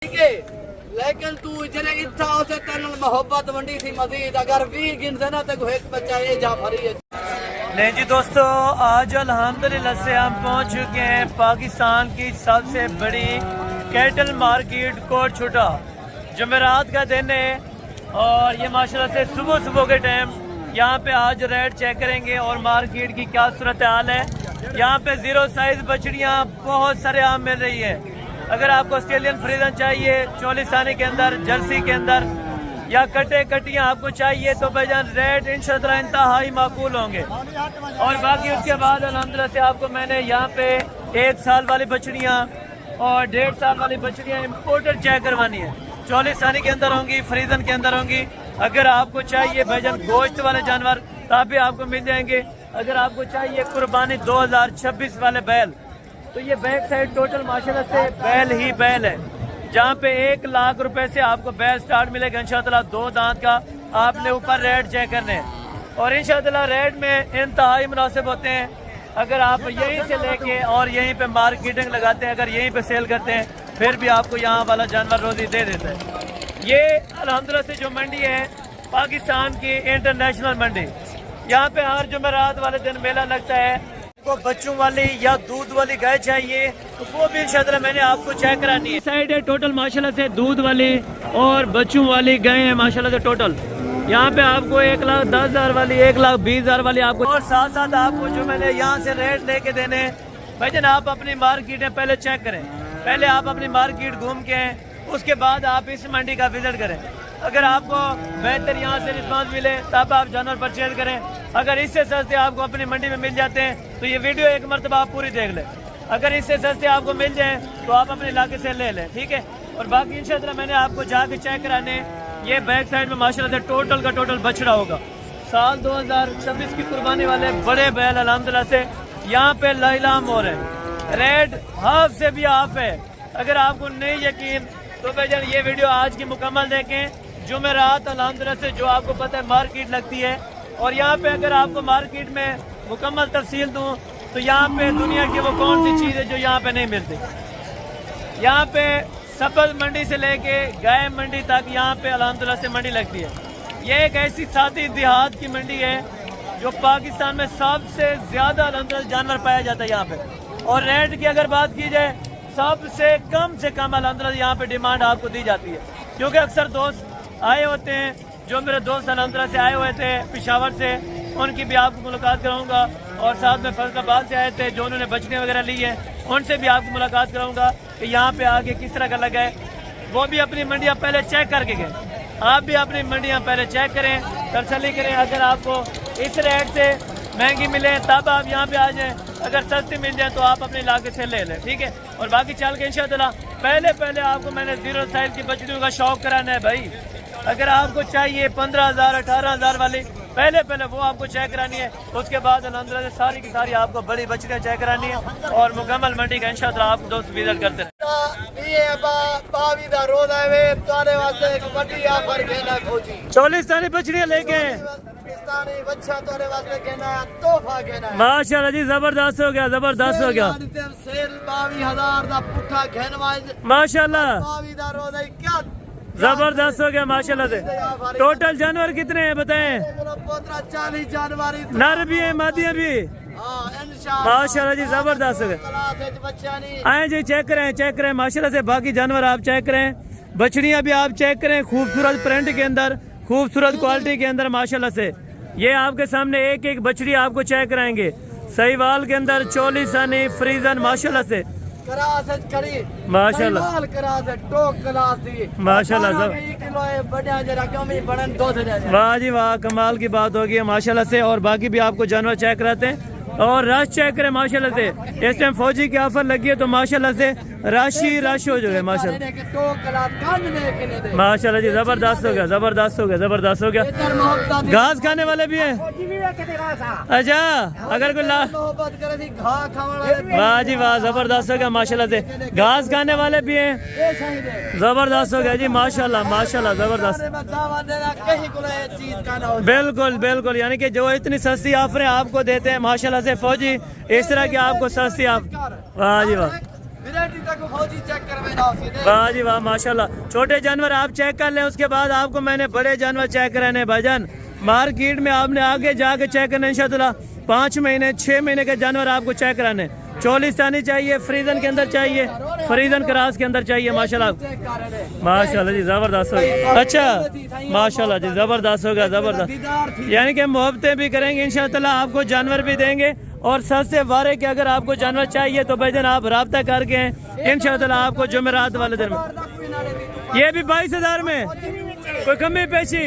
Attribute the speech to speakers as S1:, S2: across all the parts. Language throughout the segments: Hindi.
S1: ठीक है, लेकिन तू इतने इच्छा उसे तेन मोहब्बत वंडी थी मजीद अगर 20 गिनते ना तो एक बच्चा ये जाफरी है।
S2: नहीं जी दोस्तों, आज अल्हम्दुलिल्लाह से हम पहुंच चुके हैं पाकिस्तान की सबसे बड़ी कैटल मार्केट कोट छुटा। जुमेरात का दिन है और ये माशाल्लाह से सुबह सुबह के टाइम यहाँ पे आज रेट चेक करेंगे और मार्केट की क्या सूरत हाल है। यहाँ पे जीरो साइज बछड़ियाँ बहुत सारे आम मिल रही है। अगर आपको ऑस्ट्रेलियन फ्रीजन चाहिए 40 आने के अंदर, जर्सी के अंदर या कटे कटियाँ आपको चाहिए तो भाईजान रेट इंशाअल्लाह इंतहाई माकूल होंगे। और बाकी उसके बाद अल्हम्दुलिल्लाह से आपको मैंने यहाँ पे 1 साल वाली बछड़ियाँ और 1.5 साल वाली बछड़ियाँ इम्पोर्टेड चेक करवानी है। 40 आने के अंदर होंगी, फ्रीजन के अंदर होंगी। अगर आपको चाहिए भाईजान गोश्त वाले जानवर तब भी आपको मिल जाएंगे। अगर आपको चाहिए कुर्बानी 2026 वाले बैल तो ये बैक साइड टोटल माशाल्लाह से बैल ही बैल है, जहाँ पे 1 लाख रुपए से आपको बैल स्टार्ट मिलेगा इंशाअल्लाह। 2 दांत का आपने ऊपर रेट चेक करने हैं और इंशाअल्लाह रेट में इंतहाई मुनासिब होते हैं। अगर आप यहीं से लेके और यहीं पे मार्केटिंग लगाते हैं, अगर यहीं पे सेल करते हैं फिर भी आपको यहाँ वाला जानवर रोजी दे देता है। ये अल्हम्दुलिल्लाह से जो मंडी है पाकिस्तान की इंटरनेशनल मंडी, यहाँ पे हर जुमेरात वाले दिन मेला लगता है। को बच्चों वाली या दूध वाली गाय चाहिए तो वो भी इंशाअल्लाह मैंने आपको चेक करानी है। साइड है टोटल माशाल्लाह से दूध वाली और बच्चों वाली गाय है माशाल्लाह से टोटल। यहाँ पे आपको 1,10,000 वाली, 1,20,000 वाली आपको, और साथ साथ आपको जो मैंने यहाँ से रेट लेके देने भाई जन आप अपनी मार्केट में पहले चेक करें। पहले आप अपनी मार्केट घूम के उसके बाद आप इस मंडी का विजिट करें। अगर आपको बेहतर यहाँ से रिस्पांस मिले तब आप जानवर परचेज करें। अगर इससे सस्ते आपको अपनी मंडी में मिल जाते हैं तो ये वीडियो एक मरतबा आप पूरी देख लें। अगर इससे सस्ते आपको मिल जाए तो आप अपने इलाके से ले लें, ठीक है। और बाकी इंशाअल्लाह मैंने आपको जाके चेक कराने, ये बैक साइड में माशाल्लाह से टोटल का टोटल बछड़ा होगा। साल 2026 की कुर्बानी वाले बड़े बैल अल्हम्दुलिल्लाह से यहाँ पे लाइलाम हो रहे हैं। रेट हाफ से भी हाफ है। अगर आपको नहीं यकीन तो भाईजान ये वीडियो आज की मुकम्मल देखें। जुमेरात अल्हम्दुलिल्लाह से जो आपको पता है मार्केट लगती है और यहाँ पे अगर आपको मार्केट में मुकम्मल तफसील दूँ तो यहाँ पे दुनिया की वो कौन सी चीज़ है जो यहाँ पे नहीं मिलती। यहाँ पे सब्ज़ मंडी से लेके गाय मंडी तक यहाँ पे अल्हम्दुलिल्लाह से मंडी लगती है। ये एक ऐसी सादी देहात की मंडी है जो पाकिस्तान में सबसे ज़्यादा अल्हम्दुलिल्लाह जानवर पाया जाता है यहाँ पे। और रेट की अगर बात की जाए सबसे कम से कम अल्हम्दुलिल्लाह यहाँ पे डिमांड आपको दी जाती है। क्योंकि अक्सर दोस्त आए होते हैं, जो मेरे दोस्त अल्हम्दुलिल्लाह से आए हुए थे पेशावर से, उनकी भी आपको मुलाकात कराऊंगा। और साथ में फैसलाबाद से आए थे जो उन्होंने बछड़ियाँ वगैरह ली है, उनसे भी आपको मुलाकात कराऊंगा कि यहाँ पे आगे किस तरह का लगा है। वो भी अपनी मंडियाँ पहले चेक करके गए। आप भी अपनी मंडियाँ पहले चेक करें, तसल्ली करें। अगर आपको इस रेट से महंगी मिले तब आप यहाँ पे आ जाएं, अगर सस्ती मिल जाए तो आप अपने इलाके से ले लें, ठीक है। और बाकी चल के इंशाअल्लाह पहले आपको मैंने जीरो साइज की बछड़ियों का शौक कराना है भाई। अगर आपको चाहिए 15,000 18,000 वाली पहले वो आपको चेक करानी है। उसके बाद अल्हम्दुलिल्लाह से सारी की सारी आपको बड़ी बछड़ियाँ चेक करानी है और मुकम्मल मंडी का इंशाअल्लाह आप दोस्त विजिट करते हैं। 40 सारी बछड़ियाँ लेके माशाल्लाह जी जबरदस्त हो गया, जबरदस्त हो गया माशाल्लाह, जबरदस्त हो गया माशाल्लाह से। टोटल जानवर कितने हैं बताएं?
S1: 40 जानवर
S2: नर भी है, मादियाँ भी माशाल्लाह जी, जबरदस्त हो गया। आए जी चेक करें माशाल्लाह से। बाकी जानवर आप चेक करें, बछड़ियाँ भी आप चेक करें, खूबसूरत प्रिंट के अंदर, खूबसूरत क्वालिटी के अंदर माशाल्लाह से। ये आपके सामने एक एक बछड़ी आपको चेक कराएंगे। सहीवाल के अंदर 40 आने फ्रीजन माशाल्लाह से माशाल्लाह माशाल्लाह। वाह जी वाह, कमाल की बात होगी है माशाल्लाह से। और बाकी भी आपको जानवर चेक कराते हैं और रश चेक करें माशाल्लाह से। इस टाइम फौजी की ऑफर लगी है तो माशाल्लाह से रश हो जाए माशाल्लाह माशाल्लाह जी, जबरदस्त हो गया, जबरदस्त हो गया, जबरदस्त हो गया। घास खाने वाले भी हैं। अच्छा, अगर कोई वाह जी वाह, जबरदस्त हो गया माशाल्लाह से। घास खाने वाले भी हैं, जबरदस्त हो गया जी माशाल्लाह माशाल्लाह, जबरदस्त। बिल्कुल बिल्कुल, यानी कि जो इतनी सस्ती ऑफरें आपको देते हैं माशाल्लाह से फौजी, इस तरह की आपको सस्ती आप, वाह जी वाह।
S1: वैरायटी तक फौजी चेक करवे ना सीधे।
S2: वाह जी वाह माशाल्लाह। छोटे जानवर आप चेक कर लें, उसके बाद आपको मैंने बड़े जानवर चेक कराने भाईजान। मार्केट में आपने आगे जाके चेक करना इंशाअल्लाह। 5 महीने 6 महीने के जानवर आपको चेक कराने। चोलिस्तानी चाहिए, फ्रीजन के अंदर चाहिए, फ्रीजन क्रास के अंदर चाहिए माशाल्लाह। माशाल्लाह जी जबरदस्त होगा। अच्छा माशाल्लाह जी जबरदस्त होगा, जबरदस्त। यानी कि मोहब्बतें भी करेंगे इंशाअल्लाह, आपको जानवर भी देंगे और सस्ते वारे के अगर आपको जानवर चाहिए तो भाईजान आप रब्ता करके इंशाअल्लाह आपको जुमेरात वाले दिन में। ये भी 22,000 में कोई कमी पेशी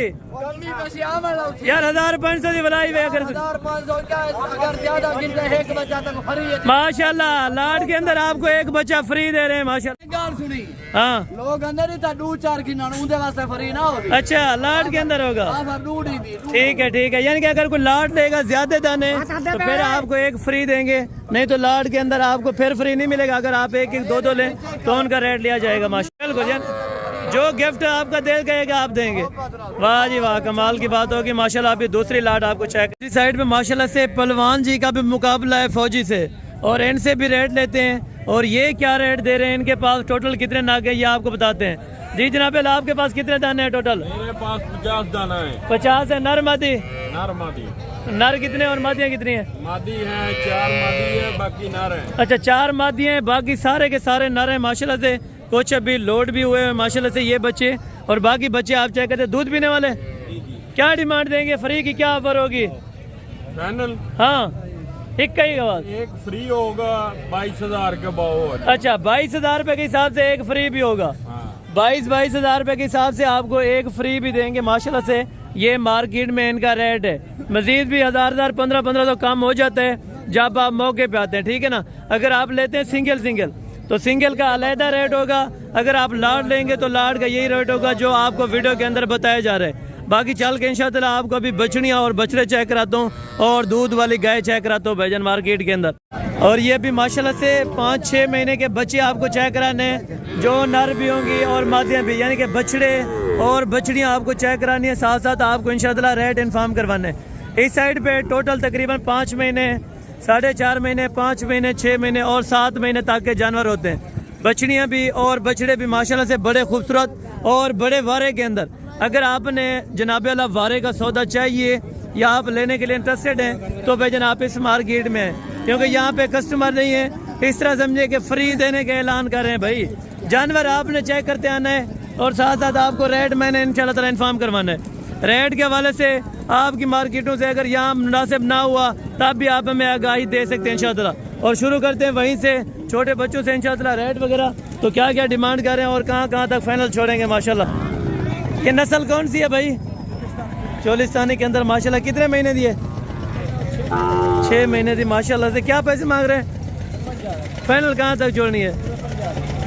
S2: यार 1500 की बुलाई वे अगर
S1: 1500 क्या अगर ज्यादा गिनते हैं एक बच्चा तक फ्री है।
S2: माशाल्लाह लाट के अंदर आपको एक बच्चा फ्री दे रहे हैं माशाल्लाह।
S1: गाल सुनी
S2: हाँ
S1: लोग अंदर ही था 2-4 गिनना उनके वास्ते फ्री ना होगी।
S2: अच्छा लाट के अंदर होगा,
S1: हां सर दूध ही भी
S2: ठीक है। यानी कि अगर कोई लाट लेगा ज्यादा दाने तो फिर आपको एक फ्री देंगे, नहीं तो लाट के अंदर आपको फिर फ्री नहीं मिलेगा। अगर आप एक एक दो लें तो उनका रेट लिया जाएगा माशाल्लाह। जो गिफ्ट आपका दिल कहेगा आप देंगे। वाह जी वाह कमाल की बात होगी माशाल्लाह। अभी दूसरी लाट आपको चेक इस साइड पे माशाल्लाह से पहलवान जी का भी मुकाबला है फौजी से, और इनसे भी रेट लेते हैं। और ये क्या रेट दे रहे हैं, इनके पास टोटल कितने नाग है ये आपको बताते हैं। जी जनाब आपके पास कितने दाने हैं टोटल?
S3: मेरे पास 50 दाना है।
S2: 50 है। नर मादी?
S3: नर मादी।
S2: नर कितने और मादियाँ कितनी है?
S3: मादी है 4 मादी है, बाकी नर है।
S2: अच्छा 4 मादियाँ हैं, बाकी सारे के सारे नर हैं माशाल्लाह से। कुछ अभी लोड भी हुए हैं माशाल्लाह से ये बच्चे, और बाकी बच्चे आप चेक करते दूध पीने वाले। क्या डिमांड देंगे, फ्री की क्या ऑफर होगी?
S3: फाइनल
S2: हाँ इक्का ही आवाज।
S3: एक फ्री होगा 22,000 के भाव।
S2: अच्छा 22,000 रुपए के हिसाब से एक फ्री भी होगा। 22,000 रुपए के हिसाब से आपको एक फ्री भी देंगे माशाल्लाह से। ये मार्केट में इनका रेट है। मजीद भी 1000 1500 कम हो जाता है जब आप मौके पे आते हैं, ठीक है ना। अगर आप लेते हैं सिंगल तो सिंगल का अलहदा रेट होगा। अगर आप लाड लेंगे तो लाड का यही रेट होगा जो आपको वीडियो के अंदर बताया जा रहा है। बाकी चल के इंशाअल्लाह आपको अभी बछड़ियाँ और बछड़े चेक कराता हूँ और दूध वाली गाय चेक कराता हूँ भाईजान मार्केट के अंदर। और ये भी माशाल्लाह से 5-6 महीने के बच्चे आपको चेक कराने हैं, जो नर भी होंगी और मादियाँ भी, यानी कि बछड़े और बछड़ियाँ आपको चेक करानी है। साथ साथ आपको इंशाअल्लाह रेट इन्फॉर्म करवाने हैं। इस साइड पे टोटल तकरीबन 5 महीने 4.5 महीने 5 महीने 6 महीने और 7 महीने तक के जानवर होते हैं। बछड़ियाँ भी और बछड़े भी माशाल्लाह से बड़े खूबसूरत और बड़े वारे के अंदर। अगर आपने जनाब अल्लाह वारे का सौदा चाहिए या आप लेने के लिए इंटरेस्टेड हैं तो भाईजान आप इस मार्केट में हैं, क्योंकि यहाँ पे कस्टमर नहीं है। इस तरह समझे कि फ्री देने का ऐलान कर रहे हैं भाई। जानवर आपने चेक करते आना है और साथ साथ आपको रेट मैंने इंशाल्लाह ताला इन्फॉर्म करवाना है। रेट के हवाले से आपकी मार्केटों से अगर यहाँ मुनासिब ना हुआ तब भी आप हमें आगाही दे सकते हैं इंशाअल्लाह। और शुरू करते हैं वहीं से छोटे बच्चों से इंशाअल्लाह। रेट वगैरह तो क्या क्या डिमांड कर रहे हैं और कहाँ तक फाइनल छोड़ेंगे माशाल्लाह। ये नस्ल कौन सी है भाई? चोलिस्तानी के अंदर माशाल्लाह। कितने महीने दिए? 6 महीने दी माशाल्लाह से। क्या पैसे मांग रहे हैं? फाइनल कहाँ तक जोड़नी है?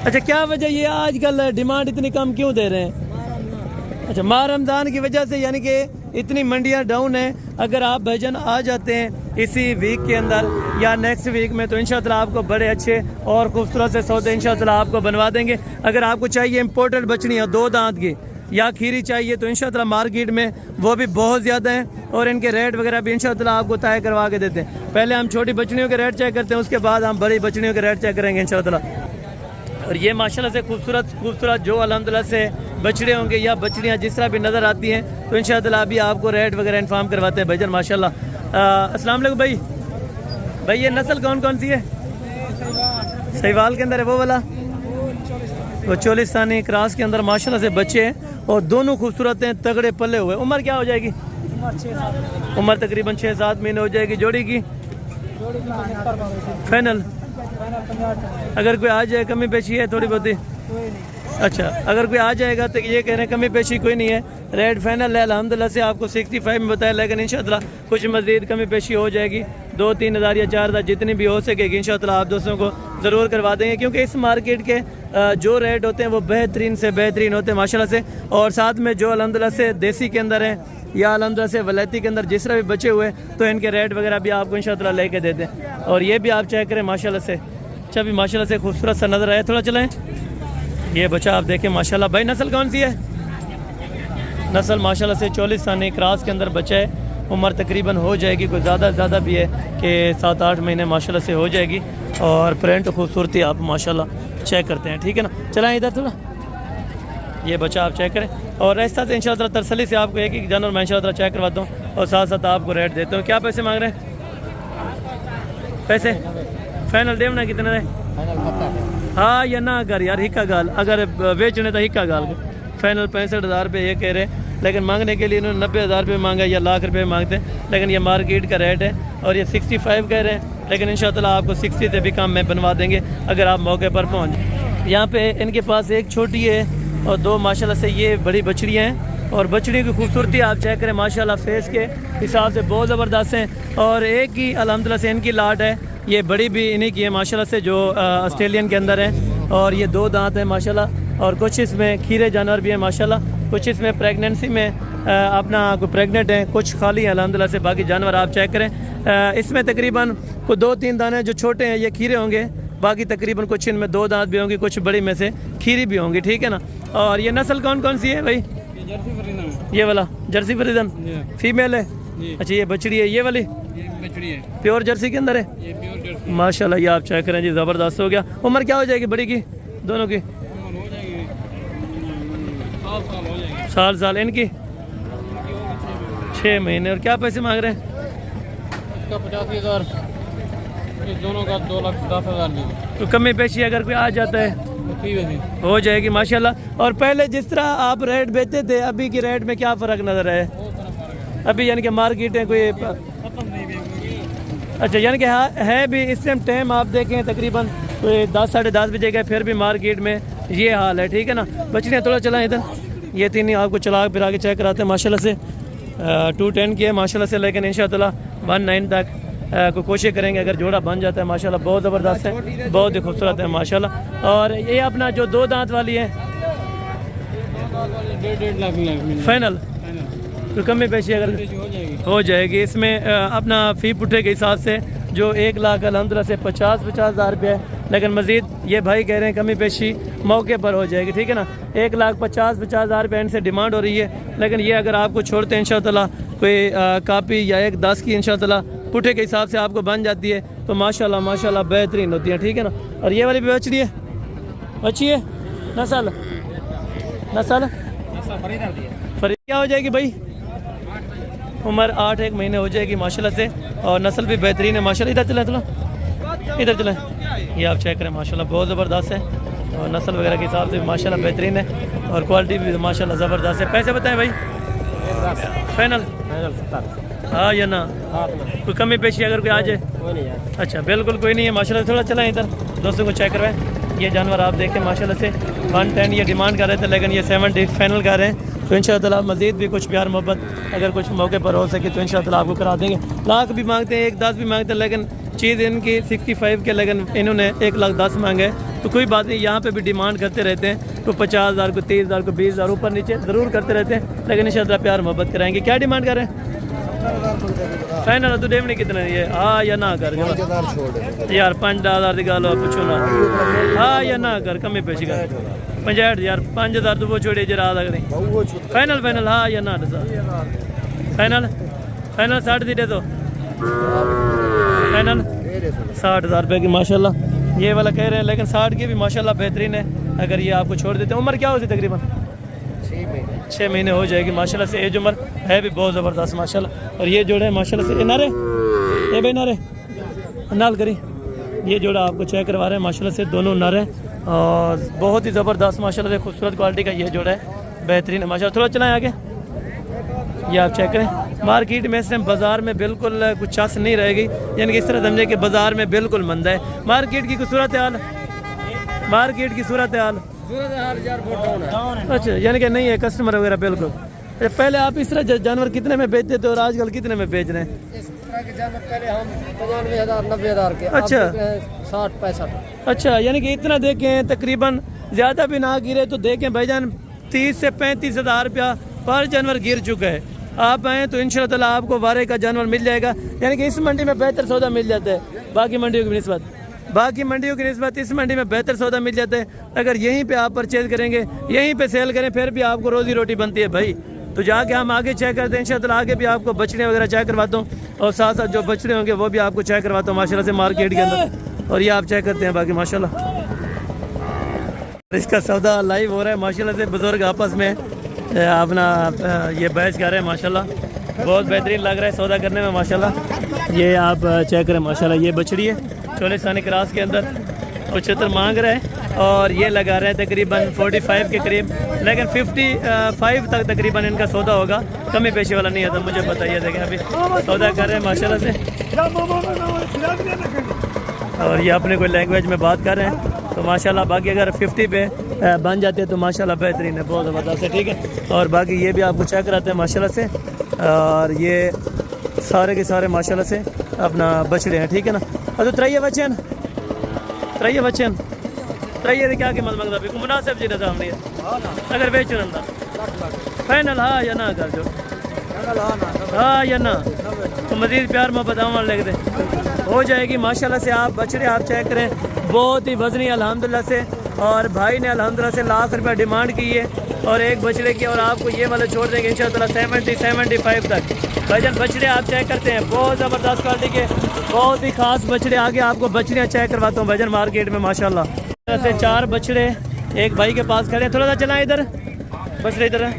S2: अच्छा क्या वजह ये आजकल डिमांड इतनी कम क्यों दे रहे हैं? अच्छा माह रमज़ान की वजह से, यानी कि इतनी मंडियाँ डाउन है। अगर आप भाईजान आ जाते हैं इसी वीक के अंदर या नेक्स्ट वीक में तो इंशाअल्लाह आपको बड़े अच्छे और खूबसूरत से सौदे इंशाअल्लाह आपको बनवा देंगे। अगर आपको चाहिए इम्पोर्टेड बछड़ियाँ 2 दांत की या खीरी चाहिए तो इंशाअल्लाह मार्केट में वो भी बहुत ज़्यादा हैं और इनके रेट वगैरह भी इंशाअल्लाह आपको तय करवा के देते हैं। पहले हम छोटी बछड़ियों के रेट चेक करते हैं, उसके बाद हम बड़ी बछड़ियों के रेट चेक करेंगे इंशाअल्लाह। और ये माशाल्लाह से खूबसूरत जो अल्हम्दुलिल्लाह से बछड़े होंगे या बछड़ियाँ जिस तरह भी नज़र आती हैं तो इंशाअल्लाह अभी आपको रेट वगैरह इन्फॉर्म करवाते हैं भाईजान माशाल्लाह। अस्सलाम वालेकुम भाई ये नस्ल कौन कौन सी है? सहीवाल के अंदर है वो वाला, वो चोलिस्तानी क्रॉस के अंदर माशाल्लाह से बच्चे हैं और दोनों खूबसूरत हैं, तगड़े पले हुए। उम्र क्या हो जाएगी? उम्र तकरीबन 6-7 महीने हो जाएगी। जोड़ी की फाइनल? अगर कोई आ जाए कमी पेशी है थोड़ी बहुत ही? अच्छा अगर कोई आ जाएगा तो ये कह रहे हैं कमी पेशी कोई नहीं है, रेट फाइनल है अल्हम्दुलिल्लाह से। आपको 65 में बताया, लेकिन इंशाअल्लाह कुछ मज़ीद कमी पेशी हो जाएगी। 2-3 हज़ार या 4 हज़ार जितनी भी हो सकेगी इंशाअल्लाह आप दोस्तों को ज़रूर करवा देंगे, क्योंकि इस मार्केट के जो रेट होते हैं वो बेहतरीन से बेहतरीन होते हैं माशाल्लाह से। और साथ में जो अल्हम्दुलिल्लाह से देसी के अंदर है या अल्हम्दुलिल्लाह से वलैती के अंदर जिस तरह भी बचे हुए तो इनके रेट वगैरह भी आपको इंशाअल्लाह लेके देते हैं। और ये भी आप चेक करें माशाल्लाह से। अच्छा भी माशाल्लाह से खूबसूरत सा नज़र आया। थोड़ा चलें, ये बच्चा आप देखें माशाल्लाह। भाई नस्ल कौन सी है? नस्ल माशाल्लाह से चोलिस्तानी क्रॉस के अंदर बच्चा है उम्र तकरीबन हो जाएगी, कोई ज़्यादा भी है कि 7-8 महीने माशाल्लाह से हो जाएगी। और प्रिंट खूबसूरती आप माशाल्लाह चेक करते हैं, ठीक है ना। चलाएं इधर थोड़ा, ये बच्चा आप चेक करें और ऐसा से इंशाल्लाह तसल्ली से आपको एक एक जानवर मैं इंशाल्लाह चेक करवाता हूँ और साथ साथ आपको रेट देता हूँ। क्या पैसे मांग रहे हैं? पैसे फाइनल देवना कितने है? हाँ या ना कर यार, हिक्का गाल अगर बेचने तो हिक्का गाल फाइनल 65,000 रुपये ये कह रहे हैं, लेकिन मांगने के लिए इन्होंने 90,000 रुपये मांगा या लाख रुपये मांगते हैं, लेकिन ये मार्केट का रेट है और ये 65 कह रहे हैं, लेकिन इंशाल्लाह आपको 60 से भी कम में बनवा देंगे अगर आप मौके पर पहुँच जाए। यहाँ पे इनके पास एक छोटी है और 2 माशाल्लाह से ये बड़ी बछड़ियाँ हैं और बछड़ी की खूबसूरती आप चेक करें माशाल्लाह फेस के हिसाब से बहुत ज़बरदस्त हैं। और एक ही अल्हम्दुलिल्लाह से इनकी लाट है, ये बड़ी भी इन्हीं की है माशाल्लाह से जो ऑस्ट्रेलियन के अंदर है और ये 2 दांत हैं माशाल्लाह। और कुछ इसमें खीरे जानवर भी हैं माशाल्लाह, कुछ इसमें प्रेगनेंसी में अपना कोई प्रेग्नेंट हैं, कुछ खाली हैं अल्हम्दुलिल्लाह से। बाकी जानवर आप चेक करें, इसमें तकरीबन कोई 2-3 दाने जो छोटे हैं ये खीरे होंगे, बाकी तकरीबन कुछ इनमें 2 दांत भी होंगी, कुछ बड़ी में से खीरी भी होंगी, ठीक है ना। और ये नस्ल कौन कौन सी है भाई? ये वाला जर्सी फरीदन फीमेल है, अच्छा ये बछड़ी है, ये वाली
S3: बछड़ी है,
S2: प्योर जर्सी के अंदर है
S3: ये प्योर जर्सी
S2: माशाल्लाह। ये आप चेक करें जी, ज़बरदस्त हो गया। उम्र क्या हो जाएगी बड़ी की, दोनों की?
S3: हो जाएगी, साल हो जाएगी,
S2: साल इनकी 6 महीने। और क्या पैसे मांग रहे हैं?
S3: इसका 85,000, इस दोनों का 2,10,000
S2: तो कमी पेशी अगर कोई आ जाता है हो जाएगी माशाल्लाह। और पहले जिस तरह आप रेट बेचते थे अभी की रेट में क्या फ़र्क नज़र आए? अभी यानी कि मार्केट है कोई अच्छा यानी कि है भी इस टाइम आप देखें तकरीबन कोई 10-10:30 बजे का, फिर भी मार्केट में ये हाल है, ठीक है ना। बछड़ियाँ थोड़ा चलाएं इधर, ये 3 आपको चला फिर आगे चेक कराते हैं माशाल्लाह से। 210 की है माशाल्लाह से, लेकिन इंशाल्लाह 19 तक को कोशिश करेंगे अगर जोड़ा बन जाता है माशाल्लाह। बहुत ज़बरदस्त है, बहुत ही खूबसूरत है माशाल्लाह। और ये अपना जो 2 दांत वाली है
S3: 1.5 लाख
S2: फाइनल तो कमी पेशी अगर हो जाएगी इसमें अपना फ़ी पुट्ठे के हिसाब से जो 1 लाख अल्हम्दुलिल्लाह से 50,000 रुपये है, लेकिन मज़ीद ये भाई कह रहे हैं कमी पेशी मौके पर हो जाएगी, ठीक है ना। 1,50,000 रुपये इनसे डिमांड हो रही है, लेकिन ये अगर आपको छोड़ते हैं इंशाअल्लाह कोई कापी या 1-10 की इंशाअल्लाह पुट्ठे के हिसाब से आपको बन जाती है तो माशाल्लाह माशाल्लाह बेहतरीन होती है, ठीक है ना। और ये वाली भी बछड़ी है, अच्छी है नस्ल फरीद क्या हो जाएगी भाई? उम्र 8-1 महीने हो जाएगी माशाल्लाह से और नस्ल भी बेहतरीन है माशाल्लाह। इधर चलें थोड़ा, इधर चलें, ये आप चेक करें माशाल्लाह बहुत ज़बरदस्त है और नस्ल वगैरह के हिसाब से माशाल्लाह बेहतरीन है और क्वालिटी भी माशाल्लाह ज़बरदस्त है। पैसे बताएं भाई? फाइनल हाँ या ना? कोई कमी पेशी अगर कोई आ जाए? अच्छा बिल्कुल कोई नहीं है माशाल्लाह। थोड़ा चलाएं इधर, दोस्तों को चेक करवाएं। ये जानवर आप देखें माशाल्लाह से 110 ये डिमांड कर रहे थे, लेकिन ये 70 फाइनल कर रहे हैं। तो इंशाअल्लाह मज़ीद भी कुछ प्यार मोहब्बत अगर कुछ मौके पर हो सके तो इंशाअल्लाह आपको करा देंगे। लाख भी मांगते हैं, 1-10 भी मांगते हैं, लेकिन चीज़ इनकी 65 के, लेकिन इन्होंने 1,10,000 मांगे तो कोई बात नहीं। यहाँ पे भी डिमांड करते रहते हैं, तो 50,000 को 30,000 को 20,000 ऊपर नीचे ज़रूर करते रहते हैं, लेकिन इंशाअल्लाह प्यार मोहब्बत कराएंगे। क्या डिमांड कर रहे हैं? फाइनल तो डेमनी कितना है ये? हाँ या ना कर यार 5,000 की गल पूछो ना, हाँ या ना कर कमी पेशी कर 65 यार 5,000 तो वो छोड़े जरा फाइनल हाँ या ना? फाइनल 60 दी दे दो फाइनल 60,000 रुपये की माशाल्लाह ये वाला कह रहे हैं, लेकिन 60 की भी माशाल्लाह बेहतरीन है अगर ये आपको छोड़ देते हैं। उम्र क्या होती तकरीबन? 6 महीने हो जाएगी माशाल्लाह से। एज उम्र है भी बहुत ज़बरदस्त माशाल्लाह। और ये जोड़े हैं माशाल्लाह से नारे ये भाई नारे नाल करी, ये जोड़ा आपको चेक करवा रहे हैं माशाल्लाह से, दोनों नर हैं और बहुत ही ज़बरदस्त माशाल्लाह से खूबसूरत क्वालिटी का ये जोड़ा है, बेहतरीन है माशाल्लाह। थोड़ा चलाएं आगे, ये आप चेक करें। मार्केट में इस टाइम बाज़ार में बिल्कुल कुछ चस नहीं रहेगी, यानी कि इस तरह समझे कि बाज़ार में बिल्कुल मंदा है। मार्केट की सूरत हाल, मार्केट की सूरत हाल अच्छा यानी कि नहीं है कस्टमर वगैरह बिल्कुल। पहले आप इस तरह जानवर कितने में बेचते थे और आजकल कितने में बेच रहे हैं?
S1: इस तरह के जानवर पहले हम 95,000 90,000 के,
S2: अच्छा
S1: 60-65।
S2: अच्छा यानी कि इतना देखें तकरीबन ज़्यादा भी ना गिरे तो देखें भाईजान 30 से 35,000 रुपया पर जानवर गिर चुका है। आप आएँ तो इंशाअल्लाह आपको वारे का जानवर मिल जाएगा, यानी कि इस मंडी में बेहतर सौदा मिल जाता है बाकी मंडियों की निस्बत, बाकी मंडियों की निस्बत इस मंडी में बेहतर सौदा मिल जाता है। अगर यहीं पे आप परचेज करेंगे, यहीं पे सेल करें, फिर भी आपको रोज़ी रोटी बनती है भाई। तो जाके हम आगे चेक करते हैं इंशाल्लाह। आगे भी आपको बछड़े वगैरह चेक करवाता हूँ और साथ साथ जो बछड़े होंगे वो भी आपको चेक करवाता हूँ माशाल्लाह से मार्केट के अंदर। और ये आप चेक करते हैं बाकी माशाल्लाह इसका सौदा लाइव हो रहा है माशाल्लाह से। बुजुर्ग आपस में अपना ये बहस कर रहे हैं माशाल्लाह। बहुत बेहतरीन लग रहा है सौदा करने में माशाल्लाह। ये आप चेक करें माशाल्लाह। ये बछड़ी है चोलिस्तानी क्रॉस के अंदर 75 मांग रहे हैं और ये लगा रहे हैं तकरीबन 45 के करीब, लेकिन 55 तक तकरीबन इनका सौदा होगा। कमी पेशी वाला नहीं है तो मुझे बताइए। देखें अभी सौदा कर रहे हैं माशाल्लाह से और ये अपने कोई लैंग्वेज में बात कर रहे हैं तो माशाल्लाह। बाकी अगर 50 पे बन जाते हैं तो माशाल्लाह बेहतरीन है, बहुत ज़बरदस्त है, ठीक है। और बाकी ये भी आपको चेक कराते हैं माशाल्लाह से। और ये सारे के सारे माशाल्लाह से अपना बछड़े हैं, ठीक है ना। तो त्रैये बच्चे त्रैये क्या कीमत मंगता भी मुनासिब जी नज़ाम नहीं है अगर बेचना फाइनल हाँ या ना कर जो हाँ या ना तो मज़ीद प्यार मोहब्बत अमल लिख दे हो जाएगी माशाल्लाह से। आप बछड़े आप चेक करें, बहुत ही वजनी अल्हम्दुलिल्लाह से। और भाई ने अल्हम्दुलिल्लाह से लाख रुपये डिमांड की है और एक बछड़े की, और आपको ये वाला छोड़ देंगे इंशाल्लाह 70-75 तक। भाईजान बछड़े आप चेक करते हैं, बहुत ज़बरदस्त क्वालिटी के बहुत ही खास बछड़े। आगे आपको बछड़ियाँ चेक करवाता हूँ भाईजान मार्केट में माशाल्लाह से। 4 बछड़े एक भाई के पास खड़े हैं, थोड़ा सा चलाएं इधर बछड़े इधर है।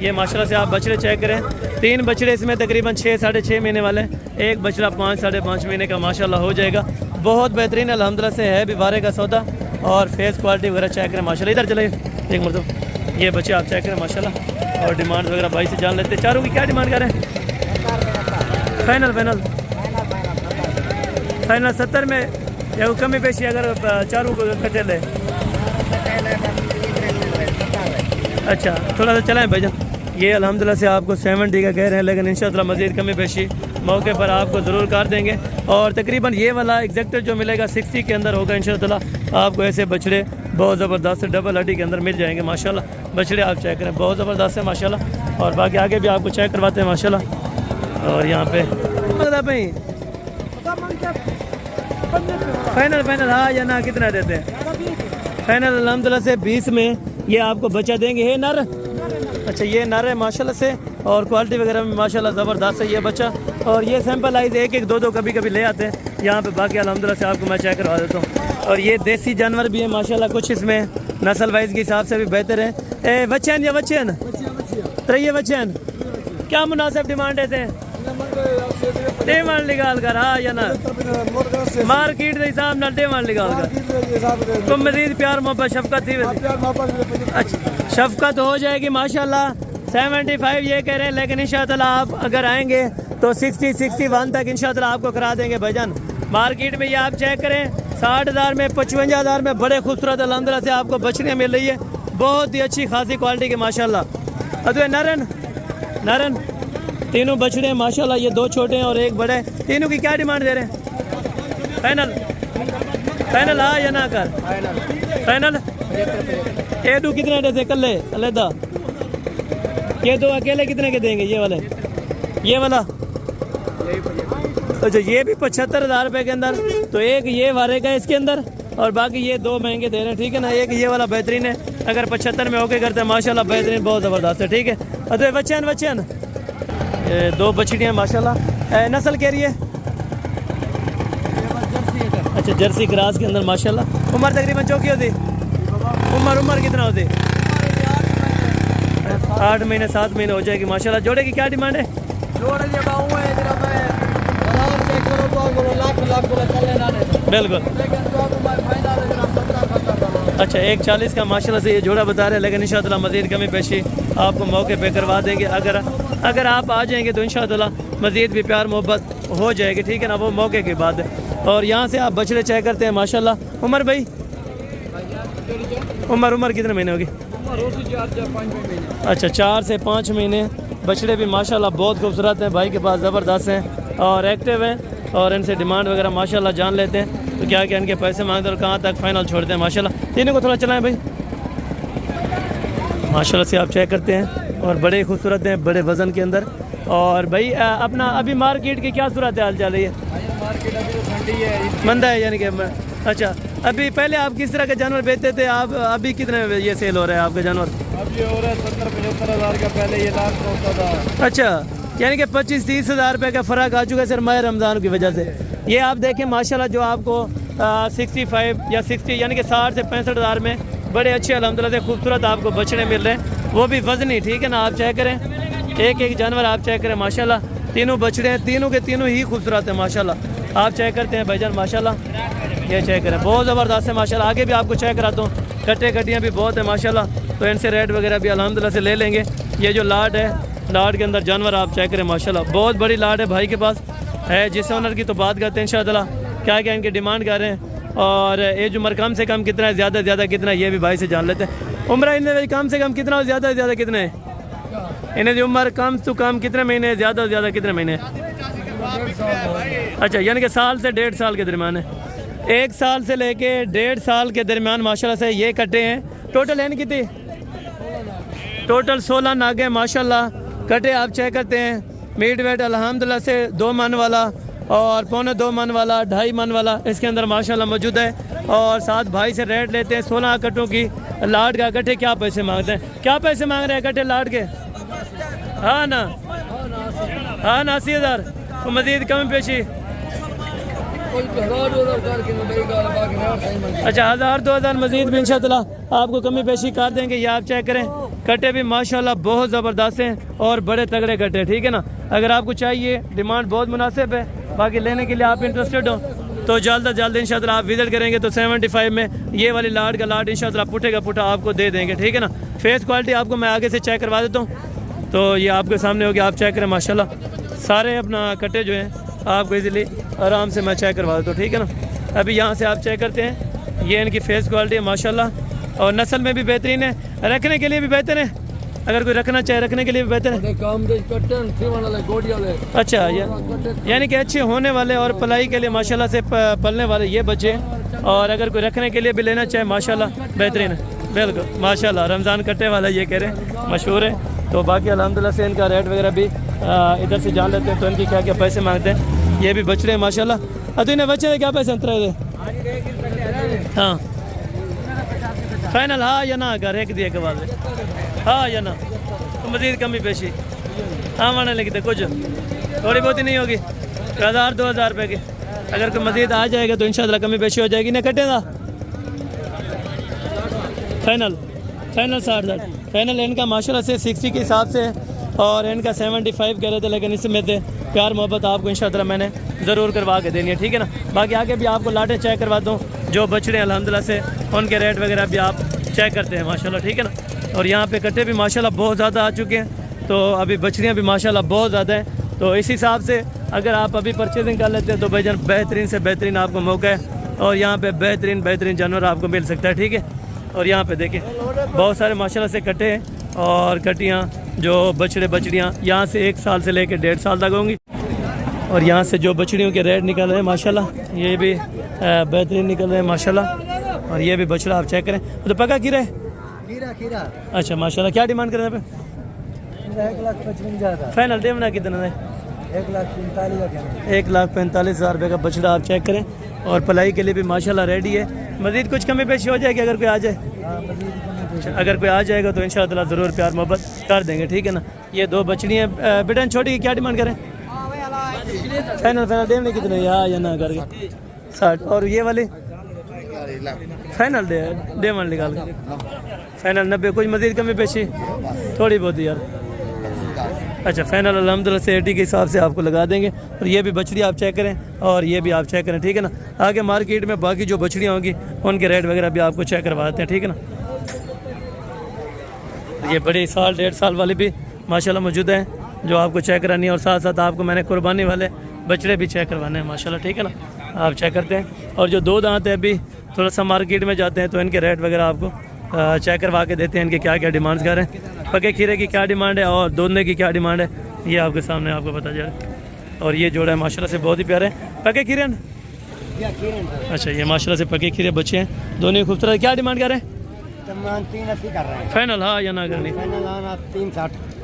S2: ये माशाल्लाह से आप बछड़े चेक करें, 3 बछड़े इसमें तकरीबन 6-6.5 महीने वाले, एक बछड़ा 5-5.5 महीने का माशाल्लाह हो जाएगा। बहुत बेहतरीन अल्हम्दुलिल्लाह से है भी बारे का सौदा। और फेस क्वालिटी वगैरह चेक करें माशाल्लाह। इधर चले एक मतलब ये बच्चे आप चेक करें माशाल्लाह। और डिमांड वगैरह भाई से जान लेते हैं। चारों की क्या डिमांड करें? फाइनल 70 में या कमी पेशी अगर चारों को कटे ले। अच्छा थोड़ा सा चलाएं भाईजान। ये अल्हम्दुलिल्लाह से आपको 70 का कह रहे हैं, लेकिन इंशाअल्लाह मज़ीद कमी पेशी मौके पर आपको ज़रूर कर देंगे। और तकरीबन ये वाला एग्जैक्ट जो मिलेगा 60 के अंदर होगा इंशाअल्लाह। आपको ऐसे बछड़े बहुत ज़बरदस्त डबल हड्डी के अंदर मिल जाएंगे माशाल्लाह। बछड़े आप चेक करें, बहुत ज़बरदस्त है माशाल्लाह। और बाकी आगे भी आपको चेक करवाते हैं माशाल्लाह। और यहाँ पे फाइनल हाँ या ना कितना देते हैं? फाइनल अल्हम्दुलिल्लाह से 20 में ये आपको बचा देंगे। है नर? अच्छा ये नर है माशाल्लाह से। और क्वालिटी वगैरह में माशाल्लाह ज़बरदस्त है ये बच्चा। और ये सैंपल आइज एक दो कभी कभी ले आते हैं यहाँ पे। बाकी अल्हम्दुलिल्लाह से आपको मैं चेक करवा देता हूँ। और ये देसी जानवर भी है माशाल्लाह, कुछ इसमें नस्ल वाइज के हिसाब से भी बेहतर है। बच्चन या बच्चन त्रैये बच्चन क्या मुनासिब डिमांड है? डिमांड निकाल कर हाँ या ना मार्केट के हिसाब न डिमांड निकाल कर तो मजीद प्यार मोहब्बत शफकत थी। अच्छा शफकत हो जाएगी माशाल्लाह। 75 ये कह रहे हैं, लेकिन इंशाअल्लाह आप अगर आएंगे तो 60-61 तक इंशाअल्लाह आपको करा देंगे भाईजान। मार्केट में ये आप चेक करें 60,000 में 55,000 में बड़े खूबसूरत अल्हम्दुलिल्लाह से आपको बछड़ियाँ मिल रही है, बहुत ही अच्छी खासी क्वालिटी के माशाल्लाह। अरे नरन तीनों बछड़े माशाल्लाह। ये 2 छोटे हैं और एक बड़े। तीनों की क्या डिमांड दे रहे हैं? फाइनल हाँ या ना कर? फाइनल ये 2 कितने देते कल्ले अलहदा? ये 2 अकेले कितने के देंगे? ये वाला अच्छा ये भी 75,000 रुपये के अंदर। तो एक ये वारे का इसके अंदर और बाकी ये 2 महंगे दे रहे हैं, ठीक है ना। एक ये वाला बेहतरीन है, अगर 75 में ओके करते हैं माशाल्लाह बेहतरीन बहुत ज़बरदस्त है, ठीक है। अरे बच्चन 2 बछड़ियाँ माशाल्लाह। नस्ल कह रही है? अच्छा जर्सी क्रॉस के अंदर माशाल्लाह। उम्र तकरीबन चौकी होती? उम्र कितना होती? 8 महीने 7 महीने हो जाएगी माशाल्लाह। जोड़े की क्या डिमांड है? बिल्कुल। अच्छा 140 का माशाल्लाह से ये जोड़ा बता रहे हैं, लेकिन इंशाअल्लाह मज़ीद कमी पेशी आपको मौके पे करवा देंगे। अगर आप आ जाएंगे तो इंशाअल्लाह मज़ीद भी प्यार मोहब्बत हो जाएगी, ठीक है ना, वो मौके के बाद। और यहाँ से आप बछड़े चेक करते हैं माशाल्लाह। उमर भाई उम्र कितने महीने होगी? अच्छा 4 से 5 महीने। बछड़े भी माशाल्लाह बहुत खूबसूरत हैं, भाई के पास ज़बरदस्त हैं और एक्टिव हैं। और इनसे डिमांड वगैरह माशाल्लाह जान लेते हैं तो क्या क्या इनके पैसे मांगते हैं और कहाँ तक फाइनल छोड़ते हैं माशाल्लाह। तीनों को थोड़ा चलाएं भाई माशाल्लाह से आप चेक करते हैं। और बड़े खूबसूरत हैं, बड़े वज़न के अंदर। और भाई अपना अभी मार्केट की क्या सूरत हाल चल रही है?
S3: मार्केट अभी तो ठंडी है,
S2: मंदा है यानी कि। अच्छा अभी पहले आप किस तरह के जानवर बेचते थे? आप अभी कितने ये सेल हो रहे हैं आपके जानवर?
S3: अभी ये हो रहा है 70-75 हज़ार का, पहले ये लाख का होता था।
S2: अच्छा, यानी कि 25-30 हज़ार रुपये का फ़र्क आ चुका है सर माह रमज़ान की वजह से। ये आप देखें माशाल्लाह जो आपको 65 या 60 यानी कि 60 से 65 हज़ार में बड़े अच्छे अल्हम्दुलिल्लाह से खूबसूरत आपको बछड़े मिल रहे हैं, वो भी वज़नी। ठीक है ना, आप चेक करें एक एक जानवर आप चेक करें माशाल्लाह। तीनों बछड़े हैं, तीनों के तीनों ही खूबसूरत हैं माशाल्लाह। आप चेक करते हैं भाईजान माशाल्लाह, ये चेक करें बहुत ज़बरदस्त है माशाल्लाह। आगे भी आपको चेक कराता हूँ, कट्टे कट्टियाँ भी बहुत है माशाल्लाह, तो इनसे रेट वगैरह भी अल्हम्दुलिल्लाह से ले लेंगे। ये जो लाट है, लाट के अंदर जानवर आप चेक करें माशाल्लाह, बहुत बड़ी लाट है भाई के पास है। जिस ओनर की तो बात करते हैं इंशाअल्लाह, क्या क्या इनकी डिमांड कर रहे हैं और एज उम्र कम से कम कितना है, ज़्यादा से ज़्यादा कितना है, ये भी भाई से जान लेते हैं। उम्र इन्हें कम से कम कितना और ज़्यादा से ज़्यादा कितने है? इन्हें उम्र कम से कम कितने महीने, ज़्यादा से ज़्यादा कितने महीने? अच्छा, यानी कि साल से 1.5 साल के दरमियान है। 1 साल से लेके 1.5 साल के दरमियान माशाल्लाह से ये कट्टे हैं। टोटल है कितनी? टोटल 16 नागे माशाल्लाह कट्टे आप चेक करते हैं। मीट वेट अल्हम्दुलिल्लाह से 2 मन वाला और 1.25 मन वाला, 2.5 मन वाला इसके अंदर माशाल्लाह मौजूद है। और साथ भाई से रेट लेते हैं 16 कट्टों की लाट का। कट्टे क्या पैसे मांगते हैं, क्या पैसे मांग रहे हैं कट्टे लाट के? हाँ ना, हाँ ना, 80 हज़ार। तो मज़ीद कम पेशी? अच्छा, 1000-2000 मज़ीद भी इंशाअल्लाह आपको कमी पेशी कर देंगे। ये आप चेक करें, कट्टे भी माशाल्लाह बहुत ज़बरदस्त हैं और बड़े तगड़े कट्टे, ठीक है ना। अगर आपको चाहिए, डिमांड बहुत मुनासिब है, बाकी लेने के लिए आप इंटरेस्टेड हो तो जल्द अज जल्द इंशाअल्लाह आप विजिट करेंगे तो 75 में ये वाली लाट का लाट इंशाअल्लाह पुट्ठे का पुट्ठा आपको दे देंगे, ठीक है ना। फेस क्वालिटी आपको मैं आगे से चेक करवा देता हूँ, तो ये आपके सामने होगी, आप चेक करें माशाल्लाह। सारे अपना कट्टे जो हैं आपको इजीली आराम से मैं चेक करवा देता हूँ, ठीक है ना। अभी यहाँ से आप चेक करते हैं, ये इनकी फेस क्वालिटी है माशाल्लाह और नस्ल में भी बेहतरीन है, रखने के लिए भी बेहतर है। अगर कोई रखना चाहे रखने के लिए भी बेहतर है। अच्छा, यानी कि अच्छे होने वाले और पलाई के लिए माशाल्लाह से पलने वाले ये बच्चे हैं, और अगर कोई रखने के लिए भी लेना चाहे माशाल्लाह बेहतरीन है। बिल्कुल माशाल्लाह, रमज़ान कट्टे वाला ये कह रहे हैं मशहूर है। तो बाकी अल्हम्दुलिल्लाह से इनका रेट वगैरह भी इधर से जान लेते हैं, तो इनकी क्या क्या पैसे मांगते हैं। ये भी बछड़े हैं माशाल्लाह। तो इन्हें बच्चे क्या पैसे अंतरा है? हाँ फाइनल हाँ या ना, अगर एक दिए के बाद हाँ या ना, तो मज़ीद कमी पेशी हाँ माना लिखते कुछ थोड़ी बहुत ही नहीं होगी, 1000-2000 रुपये की। अगर कोई मज़ीद आ जाएगा तो इंशाअल्लाह कमी पेशी हो जाएगी। ना कटेगा फाइनल 60 फाइनल इनका माशाल्लाह से 60 के हिसाब से, और इनका 75 कह रहे थे, लेकिन इसमें से प्यार मोहब्बत आपको इंशाअल्लाह मैंने ज़रूर करवा के देनी है, ठीक है ना। बाकी आगे भी आपको लाटें चेक करवा दूँ जो बछड़े अल्हम्दुलिल्लाह से, उनके रेट वगैरह भी आप चेक करते हैं माशाल्लाह, ठीक है ना। और यहाँ पे कट्टे भी माशाल्लाह बहुत ज़्यादा आ चुके हैं, तो अभी बछड़ियाँ भी माशाल्लाह बहुत ज़्यादा हैं। तो इस हिसाब से अगर आप अभी परचेजिंग कर लेते हैं तो भाईजान बेहतरीन से बेहतरीन आपको मौका है, और यहाँ पे बेहतरीन जानवर आपको मिल सकता है, ठीक है। और यहाँ पे देखिए बहुत सारे माशाल्लाह से कट्टे हैं और कट्टियाँ जो बछड़े बछड़ियाँ यहाँ से 1 साल से लेकर 1.5 साल तक होंगी। और यहाँ से जो बछड़ियों के रेट निकल रहे हैं माशाल्लाह, ये भी बेहतरीन निकल रहे हैं माशाल्लाह। और ये भी बछड़ा आप चेक करें, तो पका खीरा है? खीरा। अच्छा माशाल्लाह, क्या डिमांड कर रहे हैं?
S3: 1,55,000
S2: फाइनल देवना कितना है? 1,45,000 रुपये का बछड़ा आप चेक करें, और पलाई के लिए भी माशाल्लाह रेडी है। मज़ीद कुछ कमी पेशी हो जाएगी अगर कोई आ जाए? अगर कोई आ जाएगा तो इंशाअल्लाह ज़रूर प्यार मोहब्बत कर देंगे, ठीक है ना। ये 2 बछड़ियाँ बेटन छोटी की क्या डिमांड करें? फाइनल देवने कितने या ना करके 60। और ये वाली फाइनल दे मन निकाल के फाइनल 90। कुछ मज़ीद कमी पेशी थोड़ी बहुत यार? अच्छा, फाइनल अल्हम्दुलिल्लाह से 80 के हिसाब से आपको लगा देंगे। और ये भी बछड़ी आप चेक करें, और ये भी आप चेक करें, ठीक है ना। आगे मार्केट में बाकी जो बछड़ियाँ होंगी उनके रेट वगैरह भी आपको चेक करवा देते हैं, ठीक है ना। ये बड़ी साल 1.5 साल वाली भी माशाल्लाह मौजूद है जो आपको चेक करानी है, और साथ साथ आपको मैंने कुर्बानी वाले बछड़े भी चेक करवाने हैं माशाल्लाह, ठीक है ना। आप चेक करते हैं। और जो 2 दांत है अभी थोड़ा सा मार्केट में जाते हैं तो इनके रेट वगैरह आपको चेक करवा के देते हैं, इनके क्या क्या डिमांड्स कर रहे हैं। पके खीरे की क्या डिमांड है और दोने की क्या डिमांड है, ये आपके सामने आपको पता जा रहा है। और ये जोड़ा है माशाल्लाह से बहुत ही प्यारे पके खीरे। अच्छा, ये माशाल्लाह से पके खीरे बच्चे हैं, दोनों ही खूबसूरत। क्या डिमांड कर रहे हैं?
S3: 380 कर रहे हैं।
S2: फाइनल हाँ या ना करनी?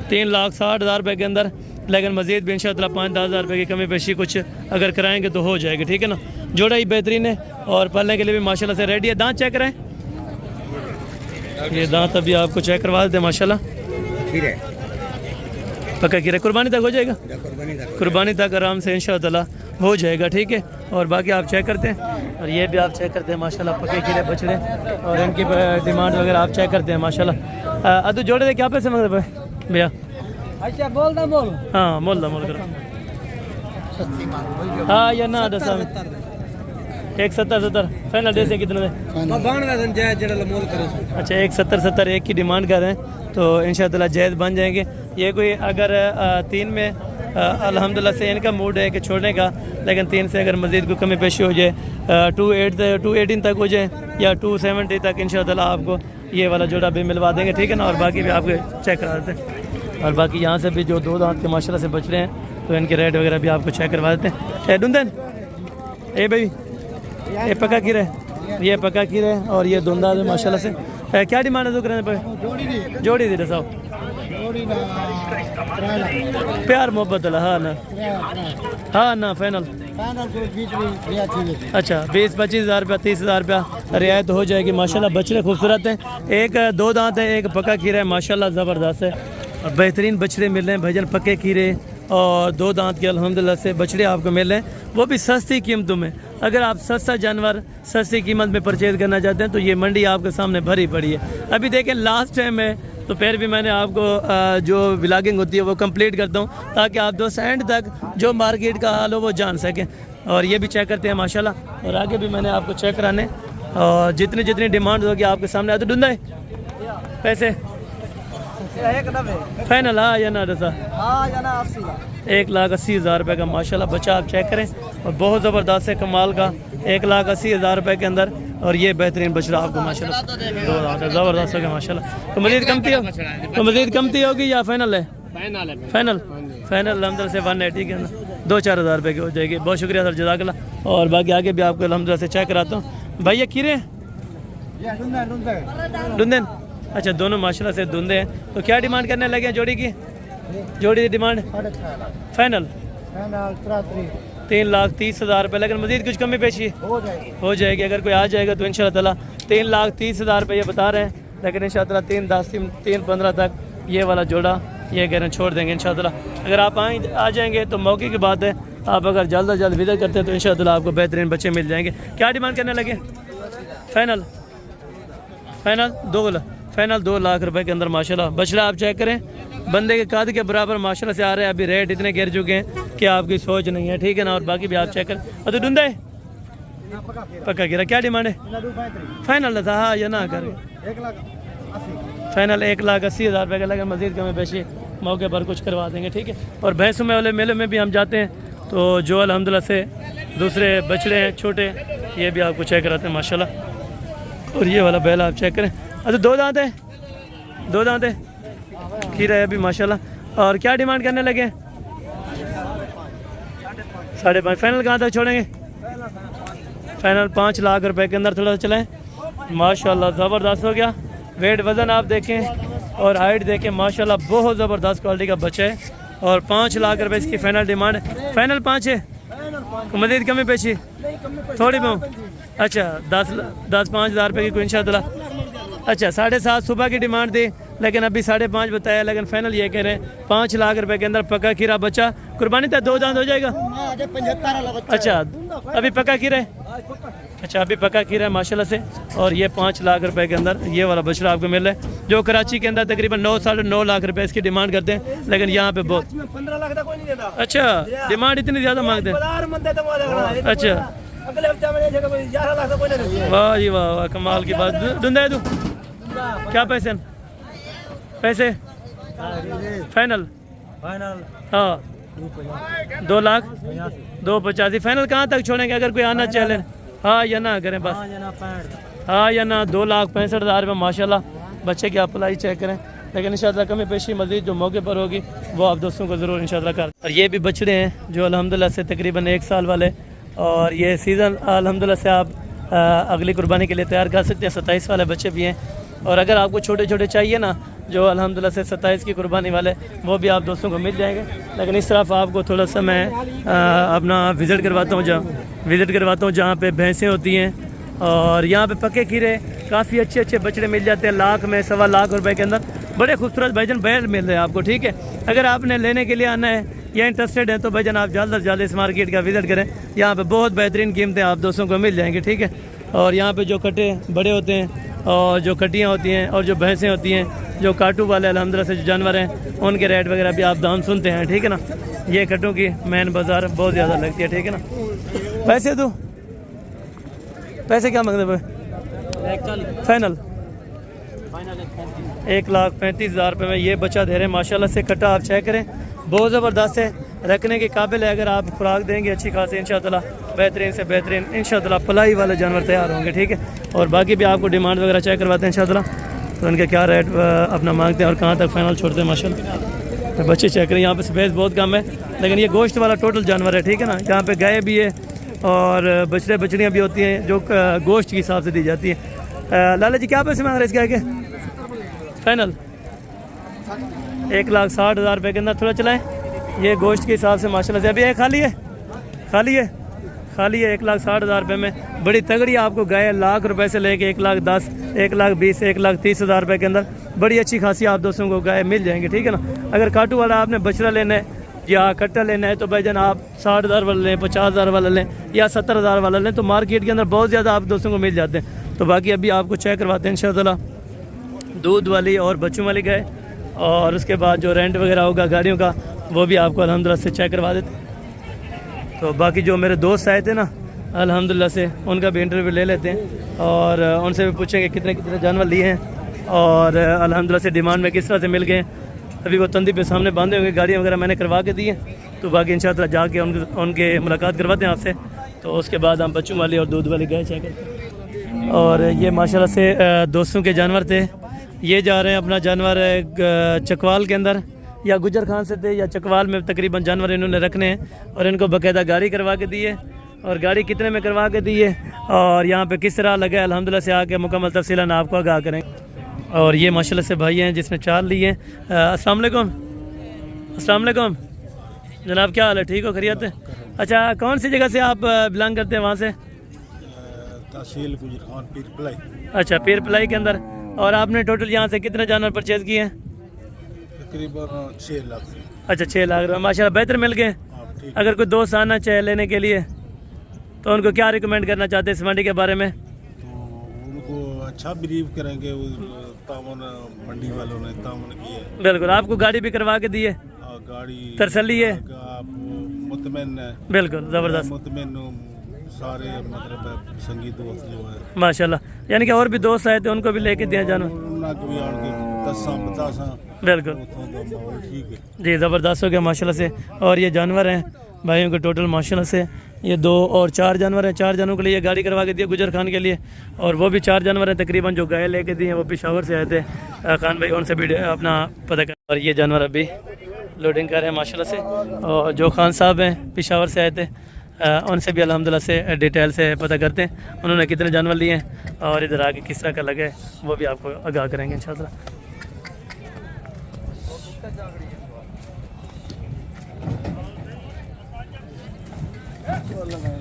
S2: 3,60,000 रुपये के अंदर, लेकिन मज़ीद भी इंशाअल्लाह 5-10 हज़ार रुपये की कमी पेशी कुछ अगर कराएंगे तो हो जाएगी, ठीक है ना। जोड़ा ही बेहतरीन है और पालने के लिए भी माशाल्लाह से रेडी है। दांत चेक कराएं, ये दांत अभी आपको चेक करवा देते हैं माशाल्लाह।
S3: खीरे
S2: पक्का खीरा कुर्बानी तक हो जाएगा, कुर्बानी तक आराम से इंशाअल्लाह हो जाएगा, ठीक है। और बाकी आप चेक करते हैं, और ये भी आप चेक करते हैं माशाल्लाह पक्के खीरे बछड़े, और इनकी डिमांड वगैरह आप चेक करते हैं माशाल्लाह। अदू जोड़े दे क्या पैसे मंगते पे भैया?
S3: अच्छा बोल
S2: हाँ मोल करो हाँ या ना दसा 170 फाइनल जैसे कितने दे? अच्छा 170 एक की डिमांड कर रहे हैं, तो इंशाअल्लाह जायज़ बन जाएंगे। ये कोई अगर 3 में अल्हम्दुलिल्लाह से इनका मूड है कि छोड़ने का, लेकिन 3 से अगर मज़ीद कोई कमी पेशी हो जाए 218 तक हो जाए या 270 तक इंशाअल्लाह आपको ये वाला जोड़ा भी मिलवा देंगे, ठीक है ना। और बाकी भी आपको चेक करा देते हैं, और बाकी यहाँ से भी जो 2 दांत के माशाल्लाह से बच रहे हैं, तो इनके रेट वगैरह भी आपको चेक करवा देते हैं। डुंदन ए भाई ये पक्का खीरा है, ये पक्का खीरा है, और ये धुंधा है माशाल्लाह से। क्या डिमांड है तो करने पे? जोड़ी दी दसाओ प्यार मोहब्बत हाँ ना फाइनल अच्छा 20-25 हज़ार रुपया 30 हज़ार रुपया रियायत हो जाएगी माशाल्लाह। बछड़े खूबसूरत हैं, एक 2 दांत है, एक पक्का खीरा है माशाल्लाह, ज़बरदस्त है। और बेहतरीन बछड़े मिल रहे हैं भाईजान, पक्के खीरे और 2 दांत के अल्हम्दुलिल्लाह से बछड़े आपको मिल रहे हैं, वो भी सस्ती कीमतों में। अगर आप सस्ता जानवर सस्ती कीमत में परचेज़ करना चाहते हैं तो ये मंडी आपके सामने भरी पड़ी है। अभी देखें लास्ट टाइम है, तो फिर भी मैंने आपको जो व्लॉगिंग होती है वो कंप्लीट करता हूँ, ताकि आप दोस्त एंड तक जो मार्केट का हाल हो वो जान सकें। और ये भी चेक करते हैं माशाल्लाह, और आगे भी मैंने आपको चेक कराने, और जितनी जितनी डिमांड होगी आपके सामने। तो ढूंढा है पैसे फाइनल हाँ या ना दसा? 1,80,000 रुपये का माशाल्लाह बच्चा आप चेक करें, और बहुत ज़बरदस्त है, कमाल का 1,80,000 रुपये के अंदर। और ये बेहतरीन बछड़ा आपको माशाल्लाह ज़बरदस्त होगा माशाल्लाह। तो मज़ीद कमती होगी या फाइनल है? फाइनल अलहमदिल्ला से 180 के अंदर 2-4 हज़ार रुपये की हो जाएगी। बहुत शुक्रिया सर, जज़ाकल्लाह। और बाकी आगे भी आपको अलहमदिल्ला से चेक कराता हूँ। भाई ये खीरे धुंधन अच्छा दोनों माशाल्लाह से धुंधे हैं। तो क्या डिमांड करने लगे हैं जोड़ी की? जोड़ी की डिमांड फाइनल 3,30,000 रुपये, लेकिन मज़ीद कुछ कमी पेशी हो जाएगी। अगर कोई आ जाएगा तो इंशाअल्लाह 3,30,000 रुपये ये बता रहे हैं, लेकिन इंशाअल्लाह 3,10-3,15 तक ये वाला जोड़ा ये कह रहे हैं छोड़ देंगे इंशाअल्लाह। अगर आप आ जाएंगे तो मौके की बात है, आप अगर जल्द अज जल्द विजिट करते हैं तो इंशाअल्लाह आपको बेहतरीन बच्चे मिल जाएंगे। क्या डिमांड करने लगे? फाइनल 2 लाख रुपए के अंदर माशाल्लाह बछड़ा आप चेक करें, बंदे के कद के बराबर माशाल्लाह से आ रहे हैं। अभी रेट इतने गिर चुके हैं कि आपकी सोच नहीं है, ठीक है ना। और बाकी भी आप चेक करें। तो ढूंढा है पक्का गिरा, क्या डिमांड है? फाइनल था हाँ या ना कर? फाइनल 1,80,000 रुपये का, लगा मज़ीद कमी पेशी मौके पर कुछ करवा देंगे, ठीक है। और भैंसों में वाले मेले में भी हम जाते हैं, तो जो अल्हम्दुलिल्लाह से दूसरे बछड़े हैं छोटे, ये भी आपको चेक कराते हैं माशाल्लाह। और ये वाला बैल आप चेक करें। अच्छा 2 दांत है, 2 दांत है, खीरा है अभी माशाल्लाह। और क्या डिमांड करने लगे? 5.5 फाइनल कहाँ तक छोड़ेंगे? फाइनल 5 लाख रुपए के अंदर थोड़ा सा चलाएँ माशाल्लाह। ज़बरदस्त हो गया। वेट वज़न आप देखें और हाइट देखें माशाल्लाह, बहुत ज़बरदस्त क्वालिटी का बच्चा है। और 5 लाख रुपए इसकी फाइनल डिमांड है। फाइनल 5 है, मज़ीद कमी पेशी थोड़ी बहुत? अच्छा 10-5 हज़ार रुपये की कोई इंशाअल्लाह। अच्छा 7.5 सुबह की डिमांड थी, लेकिन अभी 5.5 बताया, लेकिन फाइनल ये कह रहे हैं 5 लाख रुपए के अंदर पक्का खीरा बच्चा। कुर्बानी तक 2 दांत हो जाएगा? अच्छा अभी पक्का खीरा है? अच्छा अभी पक्का खीरा है माशाल्लाह से। और ये 5 लाख रुपए के अंदर ये वाला बछड़ा आपको मिल रहा है, जो कराची के अंदर तकरीबन 9-9.5 लाख रुपए इसकी डिमांड करते हैं, लेकिन यहाँ पे बहुत
S3: 15 लाख तक कोई नहीं देता।
S2: अच्छा डिमांड इतनी ज़्यादा मांगते हैं? अच्छा
S3: अगले हफ्ते में 11 लाख तक कोई नहीं देता।
S2: वाह जी वाह वाह, कमाल की बात। ढूंढा है तू क्या पैसे? फाइनल हाँ 2,85,000 फाइनल कहाँ तक छोड़ेंगे? अगर कोई आना चाहे हाँ या ना करें बस? हाँ या ना 2,65,000 रुपये माशाल्लाह बच्चे की अप्लाई चेक करें, लेकिन इंशाअल्लाह कमी पेशी मज़ीद जो मौके पर होगी वो आप दोस्तों को ज़रूर इंशाअल्लाह कर। और ये भी बछड़े हैं जो अल्हम्दुलिल्लाह से तकरीबन 1 साल वाले, और ये सीज़न अल्हम्दुलिल्लाह से आप अगली कुर्बानी के लिए तैयार कर सकते हैं। 27 वाले बच्चे भी हैं, और अगर आपको छोटे छोटे चाहिए ना जो अल्हम्दुलिल्लाह से 27 की कुर्बानी वाले, वो भी आप दोस्तों को मिल जाएंगे। लेकिन इस तरफ आपको थोड़ा सा मैं अपना विज़िट करवाता हूँ जहाँ पे भैंसें होती हैं और यहाँ पे पके खीरे काफ़ी अच्छे अच्छे बछड़े मिल जाते हैं, लाख में 1.25 लाख रुपए के अंदर बड़े खूबसूरत भाईजान बैल मिल रहे हैं आपको। ठीक है, अगर आपने लेने के लिए आना है या इंटरेस्टेड है तो भाईजान आप जल्द से जल्द इस मार्केट का विजिट करें। यहाँ पे बहुत बेहतरीन कीमतें आप दोस्तों को मिल जाएंगी। ठीक है, और यहाँ पे जो कटे बड़े होते हैं और जो कटियाँ होती हैं और जो भैंसें होती हैं, जो काटू वाले अल्हम्दुलिल्लाह से जो जानवर हैं, उनके रेट वगैरह भी आप दाम सुनते हैं। ठीक है ना, ये कटों की मेन बाज़ार बहुत ज़्यादा लगती है। ठीक है ना, पैसे दो, पैसे क्या मांगते भाई? फाइनल 1,35,000 रुपये में ये बच्चा दे रहे हैं। माशाल्लाह से कटा आप चेक करें, बहुत ज़बरदस्त है, रखने के काबिल है। अगर आप खुराक देंगे अच्छी खासी इंशाअल्लाह बेहतरीन से बेहतरीन इंशाअल्लाह पलाई वाले जानवर तैयार होंगे। ठीक है, और बाकी भी आपको डिमांड वगैरह चेक करवाते हैं इंशाअल्लाह, तो उनके क्या रेट अपना मांगते हैं और कहाँ तक फाइनल छोड़ते हैं। माशाल्लाह बच्चे चेक करें, यहाँ पे स्पेस बहुत कम है, लेकिन ये गोश्त वाला टोटल जानवर है। ठीक है ना, यहाँ पे गाय भी है और बछड़े बछड़ियाँ भी होती हैं जो गोश्त के हिसाब से दी जाती है। लाला जी क्या पैसे मांग रहे हैं इस गाय के? फाइनल 1,60,000 रुपये के अंदर थोड़ा चलाएं, ये गोश्त के हिसाब से माशाल्लाह से। अभी ये खाली है, खाली है, खाली है। 1,60,000 रुपये में बड़ी तगड़ी आपको गाय लाख रुपए से लेके 1,10,000, 1,20,000, 1,30,000 रुपये के अंदर बड़ी अच्छी खासी आप दोस्तों को गाय मिल जाएंगी। ठीक है ना, अगर काटू वाला आपने बछड़ा लेना है या कट्टा लेना है तो भाईजान आप 60,000 वाला लें, 50,000 वाला लें या 70,000 वाला लें, तो मार्केट के अंदर बहुत ज़्यादा आप दोस्तों को मिल जाते हैं। तो बाकी अभी आपको चेक करवाते हैं इंशाअल्लाह दूध वाली और बच्चों वाली गाय, और उसके बाद जो रेंट वगैरह होगा गाड़ियों का वो भी आपको अल्हम्दुलिल्लाह से चेक करवा देते हैं। तो बाकी जो मेरे दोस्त आए थे ना अल्हम्दुलिल्लाह से, उनका भी इंटरव्यू ले लेते हैं और उनसे भी पूछेंगे कितने कितने जानवर लिए हैं और अल्हम्दुलिल्लाह से डिमांड में किस तरह से मिल गए। अभी वो तंदी पे सामने बांधे होंगे, गाड़ियाँ वगैरह मैंने करवा के दी हैं, तो बाकी इंशाअल्लाह जाके उनके मुलाकात करवाते हैं आपसे। तो उसके बाद हम बच्चों वाली और दूध वाली गाय चेक करते हैं। और ये माशाल्लाह से दोस्तों के जानवर थे, ये जा रहे हैं अपना जानवर चकवाल के अंदर या गुजर खान से थे या चकवाल में तकरीबन जानवर इन्होंने रखने हैं और इनको बाकायदा गाड़ी करवा के दी है। और गाड़ी कितने में करवा के दी है और यहाँ पे किस तरह लगा है अल्हम्दुलिल्लाह से आके मुकम्मल तफसीलन आपको आगाह करें। और ये माशाल्लाह से भाई हैं जिसने 4 लिए हैं। अस्सलाम वालेकुम, अस्सलाम वालेकुम जनाब, क्या हाल है? ठीक हो, खैरियत है? अच्छा, कौन सी जगह से आप बिलोंग करते हैं? वहाँ से
S4: तहसील गुजर खान पीर पलाई।
S2: अच्छा, पीर पलाई के अंदर। और आपने टोटल यहाँ से कितने जानवर परचेज़ किए हैं?
S4: तकरीबन 6 लाख।
S2: अच्छा, 6 लाख रुपये, माशाल्लाह बेहतर मिल गए। अगर कोई दोस्त आना चाहे लेने के लिए तो उनको क्या रिकमेंड करना चाहते हैं इस मंडी के बारे में?
S4: तो उनको अच्छा बिलीव करेंगे, तामन मंडी वालों ने तामन की है।
S2: बिल्कुल, आपको गाड़ी भी करवा के दी है,
S4: गाड़ी
S2: तसल्ली है,
S4: आप मुतमइन है।
S2: बिल्कुल ज़बरदस्त,
S4: मुतमइन सारे मतलब संगीत दोस्त जो है
S2: माशाल्लाह। यानी कि और भी दोस्त आए थे उनको भी लेके दिया जानवर, बिल्कुल
S4: ठीक है
S2: जी, ज़बरदस्त हो गया माशाल्लाह से। और ये जानवर हैं भाइयों के टोटल माशाल्लाह से ये 2 और 4 जानवर हैं। 4 जानवरों के लिए गाड़ी करवा के दी गुजर खान के लिए, और वो भी 4 जानवर हैं तकरीबन जो गाय लेके दिए हैं वो पेशावर से आए थे। खान भाई उनसे भी अपना पता कर। और ये जानवर अभी लोडिंग कर रहे हैं माशाल्लाह से, और जो खान साहब हैं पेशावर से आए थे उनसे भी अल्हम्दुलिल्लाह से डिटेल से पता करते हैं उन्होंने कितने जानवर लिए हैं और इधर आगे किस तरह का लगे वो भी आपको आगाह करेंगे इंशाअल्लाह।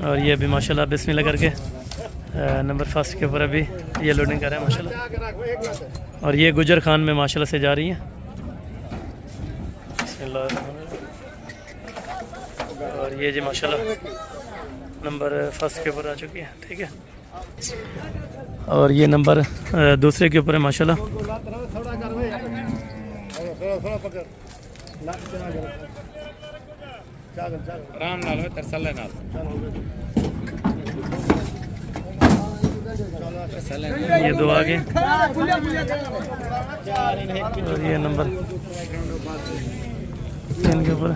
S2: और ये भी माशाल्लाह बिस्मिल्लाह करके नंबर 1 के ऊपर अभी ये लोडिंग कर रहे हैं माशाल्लाह। और ये गुजर खान में माशाल्लाह से जा रही है। और ये जी माशाल्लाह नंबर 1 के ऊपर आ चुकी है। ठीक है, और ये नंबर 2 के ऊपर है माशाल्लाह। ये 2 आगे, और ये नंबर 3 के ऊपर।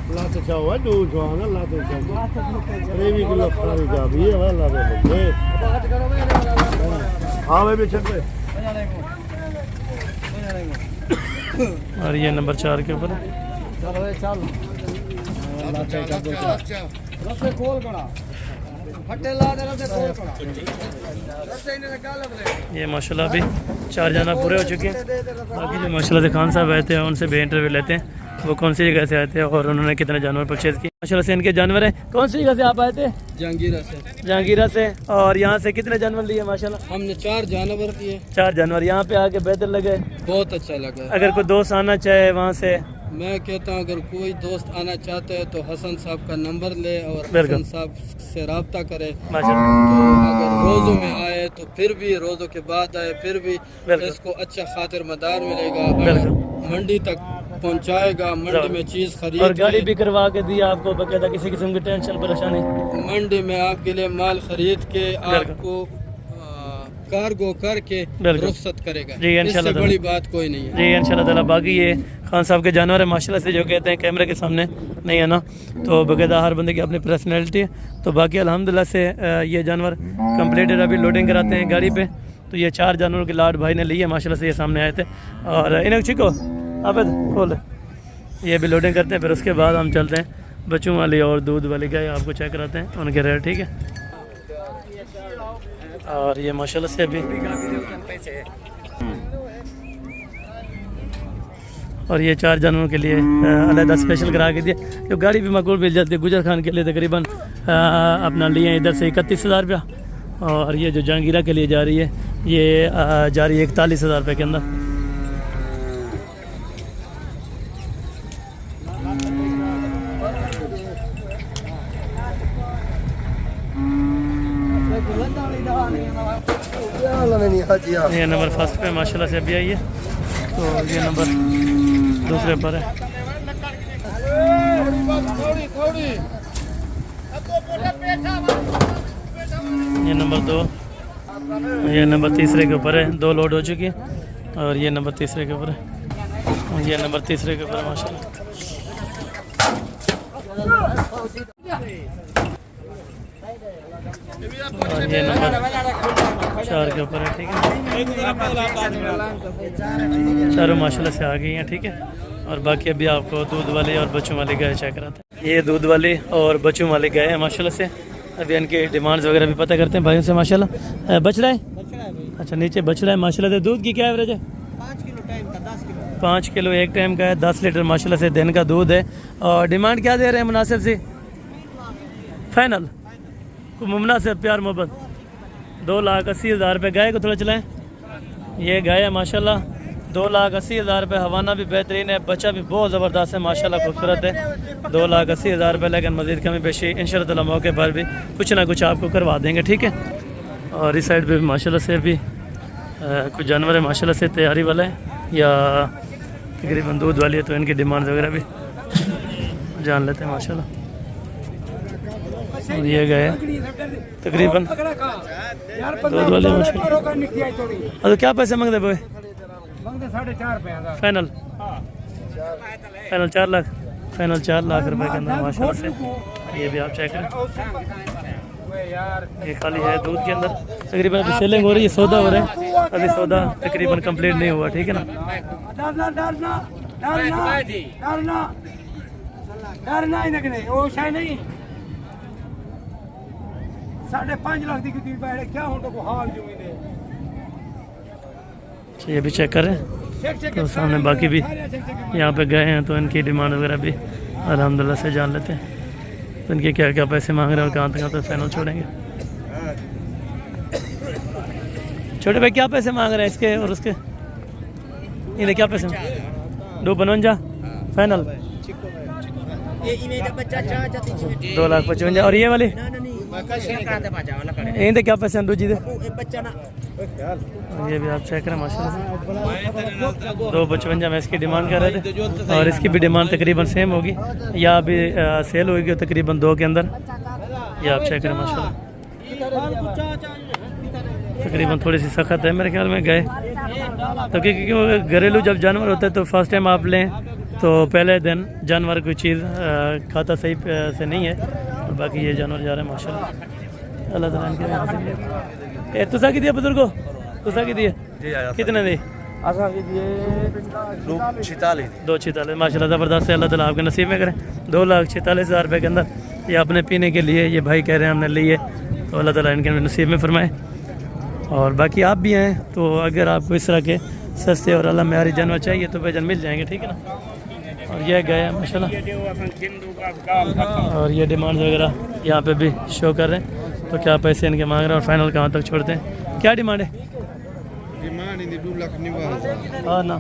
S4: लाते चाहो है दूध जो है ना लाते चाहो 3 किलो खाने का भी है वाला दे हां मैं भी चल पे।
S2: और ये नंबर 4 के ऊपर
S4: चल लाते चाहो लाते खोल बड़ा
S2: ये माशाल्लाह अभी 4 जानवर पूरे हो चुके हैं। बाकी जो माशाल्लाह से खान साहब आए थे उनसे भी इंटरव्यू लेते हैं, वो कौन सी जगह से आए थे और उन्होंने कितने जानवर परचेज किए। माशाल्लाह से इनके जानवर हैं। कौन सी जगह से आप आए थे? जहांगीरा से। और यहाँ से कितने जानवर लिए माशाल्लाह?
S3: हमने 4 जानवर लिए।
S2: 4 जानवर। यहाँ पे आके बेहतर लगे?
S3: बहुत अच्छा लगा।
S2: अगर कोई दोस्त आना चाहे वहाँ से?
S3: मैं कहता हूँ अगर कोई दोस्त आना चाहता है तो हसन साहब का नंबर ले और
S2: बिल्कुल।
S3: हसन साहब से रब्ता करे।
S2: माशाल्लाह।
S3: तो अगर रोज़ों में आए तो फिर भी, रोज़ों के बाद आए फिर भी
S2: बिल्कुल।
S3: इसको अच्छा खातिर मदार मिलेगा। अगर मंडी तक पहुँचाएगा, मंडी में चीज़
S2: और
S3: खरीद
S2: गाड़ी भी करवा के दी आपको बकायदा, किसी किस्म की टेंशन परेशानी?
S3: मंडी में आपके लिए माल खरीद के आपको कार्गो करके
S2: बिल्कुल।
S3: रुखसत करेगा।
S2: जी, इंशाल्लाह
S3: इससे बड़ी बात कोई नहीं है।
S2: जी इंशाल्लाह ताला। बाकी ये खान साहब के जानवर है माशाल्लाह से, जो कहते हैं कैमरे के सामने नहीं है ना, तो बकायदा हर बंदे की अपनी पर्सनैलिटी है। तो बाकी अल्हम्दुलिल्लाह से ये जानवर कंप्लीटेड, अभी लोडिंग कराते हैं गाड़ी पे। तो ये 4 जानवरों की लाट भाई ने ली है माशाल्लाह से, ये सामने आए थे। और इन्हें चिको आप खोल, ये भी लोडिंग करते हैं, फिर उसके बाद हम चलते हैं बच्चों वाली और दूध वाली गाय आपको चेक कराते हैं उनके रेट, ठीक है। और ये माशाल्लाह से अभी और ये 4 जानवरों के लिए अलहदा स्पेशल करा के दिया, जो गाड़ी भी माकूल मिल जाती है। गुजर खान के लिए तकरीबन अपना लिए इधर से 31,000 रुपया, और ये जो जहांगीरा के लिए जा रही है ये जा रही है 41,000 रुपये के अंदर। ये नंबर फर्स्ट पे माशाल्लाह से अभी आई है, तो ये नंबर दूसरे पर है। ये नंबर 2, ये नंबर तीसरे के ऊपर है। 2 लोड हो चुकी है और ये नंबर तीसरे के ऊपर है, और ये नंबर तीसरे के ऊपर है माशाल्लाह। और ये नंबर 4 के ऊपर है, ठीक है। चारों माशाल्लाह से आ गई हैं, ठीक है। और बाकी अभी आपको दूध वाली और बच्चों वाली गाय चेक कराते हैं। ये दूध वाली और बच्चों वाली गाय है माशाल्लाह से। अभी इनकी डिमांड्स वगैरह भी पता करते हैं भाइयों से माशाल्लाह। बच रहा है? अच्छा, नीचे बच रहा है माशाल्लाह से। दूध की क्या एवरेज है? 5 किलो एक टाइम का है, 10 लीटर माशाल्लाह से दिन का दूध है। और डिमांड क्या दे रहे हैं मुनासिब सी? फाइनल मुनासिब प्यार मोहब्बत 2,80,000 रुपये। गाय को थोड़ा चलाएं। ये गाय है माशाल्लाह 2,80,000 रुपये। हवाना भी बेहतरीन है, बच्चा भी बहुत ज़बरदस्त है माशाल्लाह, खूबसूरत है। 2,80,000 रुपये, लेकिन मज़ीद कमी पेशी इंशाअल्लाह ताला मौके पर भी कुछ ना कुछ आपको करवा देंगे, ठीक है। और इस साइड पे भी माशाल्लाह से भी कुछ जानवर है माशाल्लाह से तैयारी वाला है या तकरीबन दूध वाली है, तो इनकी डिमांड वगैरह भी जान लेते हैं माशाल्लाह। और ये गए तकरीबन दूध वाले माशाल्लाह। तो क्या पैसे मांगते भाई? 4.5 फाइनल 4 लाख फाइनल 4 लाख रुपए के अंदर माशाल्लाह से। ये भी आप चेक करें, ये खाली है दूध के अंदर। तकरीबन अभी सेलिंग हो रही है, सौदा हो रहा है, अभी सौदा तकरीबन कंप्लीट नहीं हुआ, ठीक है ना।
S5: नहीं 5.5 लाख की क्या हो तो हाल जो
S2: ये भी चेक करें। तो सामने बाकी भी यहाँ पे गए हैं, तो इनकी डिमांड वगैरह भी अल्हम्दुलिल्लाह से जान लेते हैं। तो इनके क्या क्या पैसे मांग रहे हैं और कहाँ तक फाइनल छोड़ेंगे। छोटे भाई क्या पैसे मांग रहे हैं इसके और उसके? ये क्या पैसे? 2.55 फाइनल 2,55,000। और ये वाली ये क्या पैसे हैं दूजी दे? ये भी आप चेक करें माशाल्लाह से 2.55 में इसकी डिमांड कर रहे थे, और इसकी भी डिमांड तकरीबन सेम होगी या अभी सेल होगी तकरीबन 2 के अंदर। ये आप चेक करें माशाल्लाह, तकरीबन थोड़ी सी सख्त है मेरे ख्याल में गाय। तो क्योंकि घरेलू जब जानवर होता है तो फर्स्ट टाइम आप लें तो पहले दिन जानवर कोई चीज़ खाता सही से नहीं है। और बाकी ये जानवर जा रहे हैं माशाल्लाह, अल्लाह ताला इनके लिए। तुसा की दिया बुजुर्गो? तुसा की दिए कितने दी? 246 माशाल्लाह ज़बरदस्त है। अल्लाह ताला आपके नसीब में करें। 2,46,000 रुपये के अंदर ये अपने पीने के लिए ये भाई कह रहे हैं हमने लिए, तो अल्लाह ताला इनके नसीब में फरमाए। और बाकी आप भी हैं तो अगर आपको इस तरह के सस्ते और अला मेयारी जानवर चाहिए तो भाईजान मिल जाएंगे, ठीक है ना। और ये गए माशाल्लाह, और ये डिमांड वगैरह यहाँ पे भी शो कर रहे हैं, तो क्या पैसे इनके मांग रहे हैं और फाइनल कहाँ तक छोड़ते हैं, क्या डिमांड है?
S4: डिमांड 2,90,000।
S2: हाँ ना,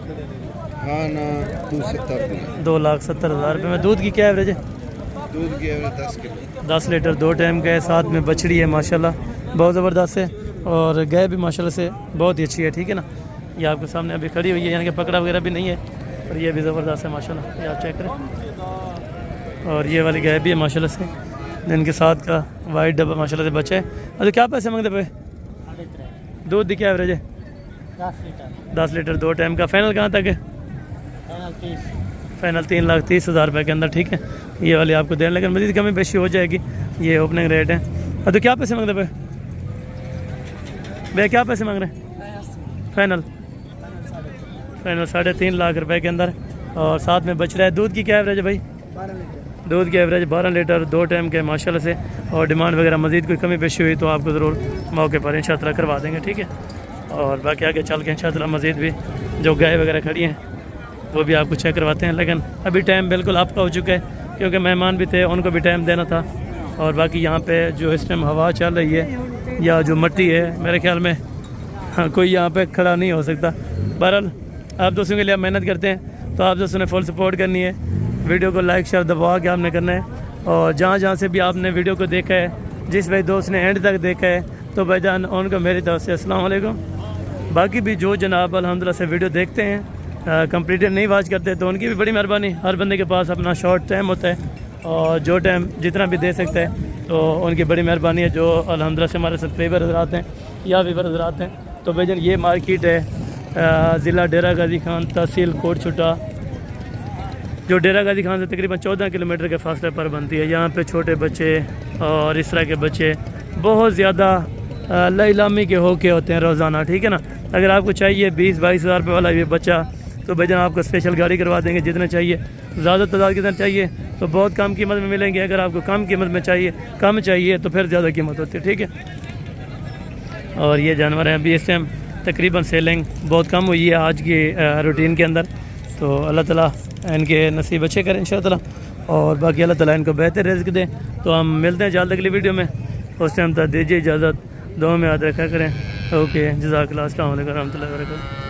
S4: हाँ ना,
S2: 2,70,000 रुपये में। दूध की क्या एवरेज है?
S4: दूध की एवरेज 10 किलो।
S2: 10 लीटर 2 टाइम का है, साथ में बछड़ी है माशाल्लाह बहुत ज़बरदस्त है, और गाय भी माशाल्लाह से बहुत ही अच्छी है, ठीक है ना। ये आपके सामने अभी खड़ी हुई है, यानी कि पकड़ा वगैरह भी नहीं है, और ये भी ज़बरदस्त है माशाल्लाह, ये आप चेक करें। और ये वाली गाय भी है माशाल्लाह से, जिनके साथ का वाइट डब्बा माशाल्लाह से बच्चा है। अच्छा क्या पैसे मांगते पे? दूध की क्या एवरेज है? 10 लीटर 2 टाइम का। फाइनल कहाँ तक है? फाइनल 3,30,000 रुपये के अंदर, ठीक है। ये वाली आपको देने, लेकिन मज़ीद कमी बेशी हो जाएगी, ये ओपनिंग रेट है। और तो क्या पैसे मांगते पे भैया, क्या पैसे मांग रहे हैं? फाइनल 3.5 लाख रुपए के अंदर, और साथ में बच रहा है। दूध की क्या एवरेज है भाई?
S5: 12 लीटर।
S2: दूध की एवरेज 12 लीटर 2 टाइम के माशाल्लाह से, और डिमांड वगैरह मज़ीद कोई कमी पेशी हुई तो आपको ज़रूर मौके पर इंशाअल्लाह करवा देंगे, ठीक है। और बाकी आगे चल के इंशाअल्लाह मज़ीद भी जो गाय वगैरह खड़ी हैं वो भी आपको चेक करवाते हैं, लेकिन अभी टाइम बिल्कुल आपका हो चुका है, क्योंकि मेहमान भी थे, उनको भी टाइम देना था। और बाकी यहाँ पे जो इस टाइम हवा चल रही है या जो मिट्टी है, मेरे ख्याल में हाँ कोई यहाँ पे खड़ा नहीं हो सकता। बहरहाल आप दोस्तों के लिए आप मेहनत करते हैं, तो आप दोस्तों ने फुल सपोर्ट करनी है, वीडियो को लाइक शेयर दबा के आपने करना है। और जहाँ जहाँ से भी आपने वीडियो को देखा है, जिस भाई दोस्त ने एंड तक देखा है, तो भाईजान उनको मेरी तरफ से अस्सलाम वालेकुम। बाकी भी जो जनाब अल्हम्दुलिल्लाह से वीडियो देखते हैं, कंप्लीटेड नहीं वॉच करते, तो उनकी भी बड़ी मेहरबानी। हर बंदे के पास अपना शॉर्ट टाइम होता है, और जो टाइम जितना भी दे सकता है, तो उनकी बड़ी मेहरबानी है जो अल्हम्दुलिल्लाह से हमारे सब्सक्राइबर हज़रात हैं या व्यूअर हज़रात हैं। तो भाईजान ये मार्केट है ज़िला डेरा गाजी खान, तहसील कोट छुटा, जो डेरा गाजी खान से तकरीबन 14 किलोमीटर के फासले पर बनती है। यहाँ पे छोटे बच्चे और इस तरह के बच्चे बहुत ज़्यादा लामी के होके होते हैं रोज़ाना, ठीक है ना। अगर आपको चाहिए 20-22 हज़ार रुपये वाला ये बच्चा, तो भाईजान आपको स्पेशल गाड़ी करवा देंगे। जितने चाहिए, ज़्यादा तादाद कितना चाहिए तो बहुत कम कीमत में मिलेंगे। अगर आपको कम कीमत में चाहिए, कम चाहिए तो फिर ज़्यादा कीमत होती है, ठीक है। और ये जानवर हैं, अभी इस टाइम तकरीबन सेलिंग बहुत कम हुई है आज की रूटीन के अंदर, तो अल्लाह ताला इनके नसीब अच्छे करें इंशाअल्लाह, और बाकी अल्लाह ताला इनको बेहतर रिज़्क़ दें। तो हम मिलते हैं जल्द अगली वीडियो में, उस टाइम तक दीजिए इजाज़त, दुआ में याद रखा करें। ओके, जज़ाकल्लाह, अस्सलाम वालेकुम रहमतुल्लाहि व बरकातहू।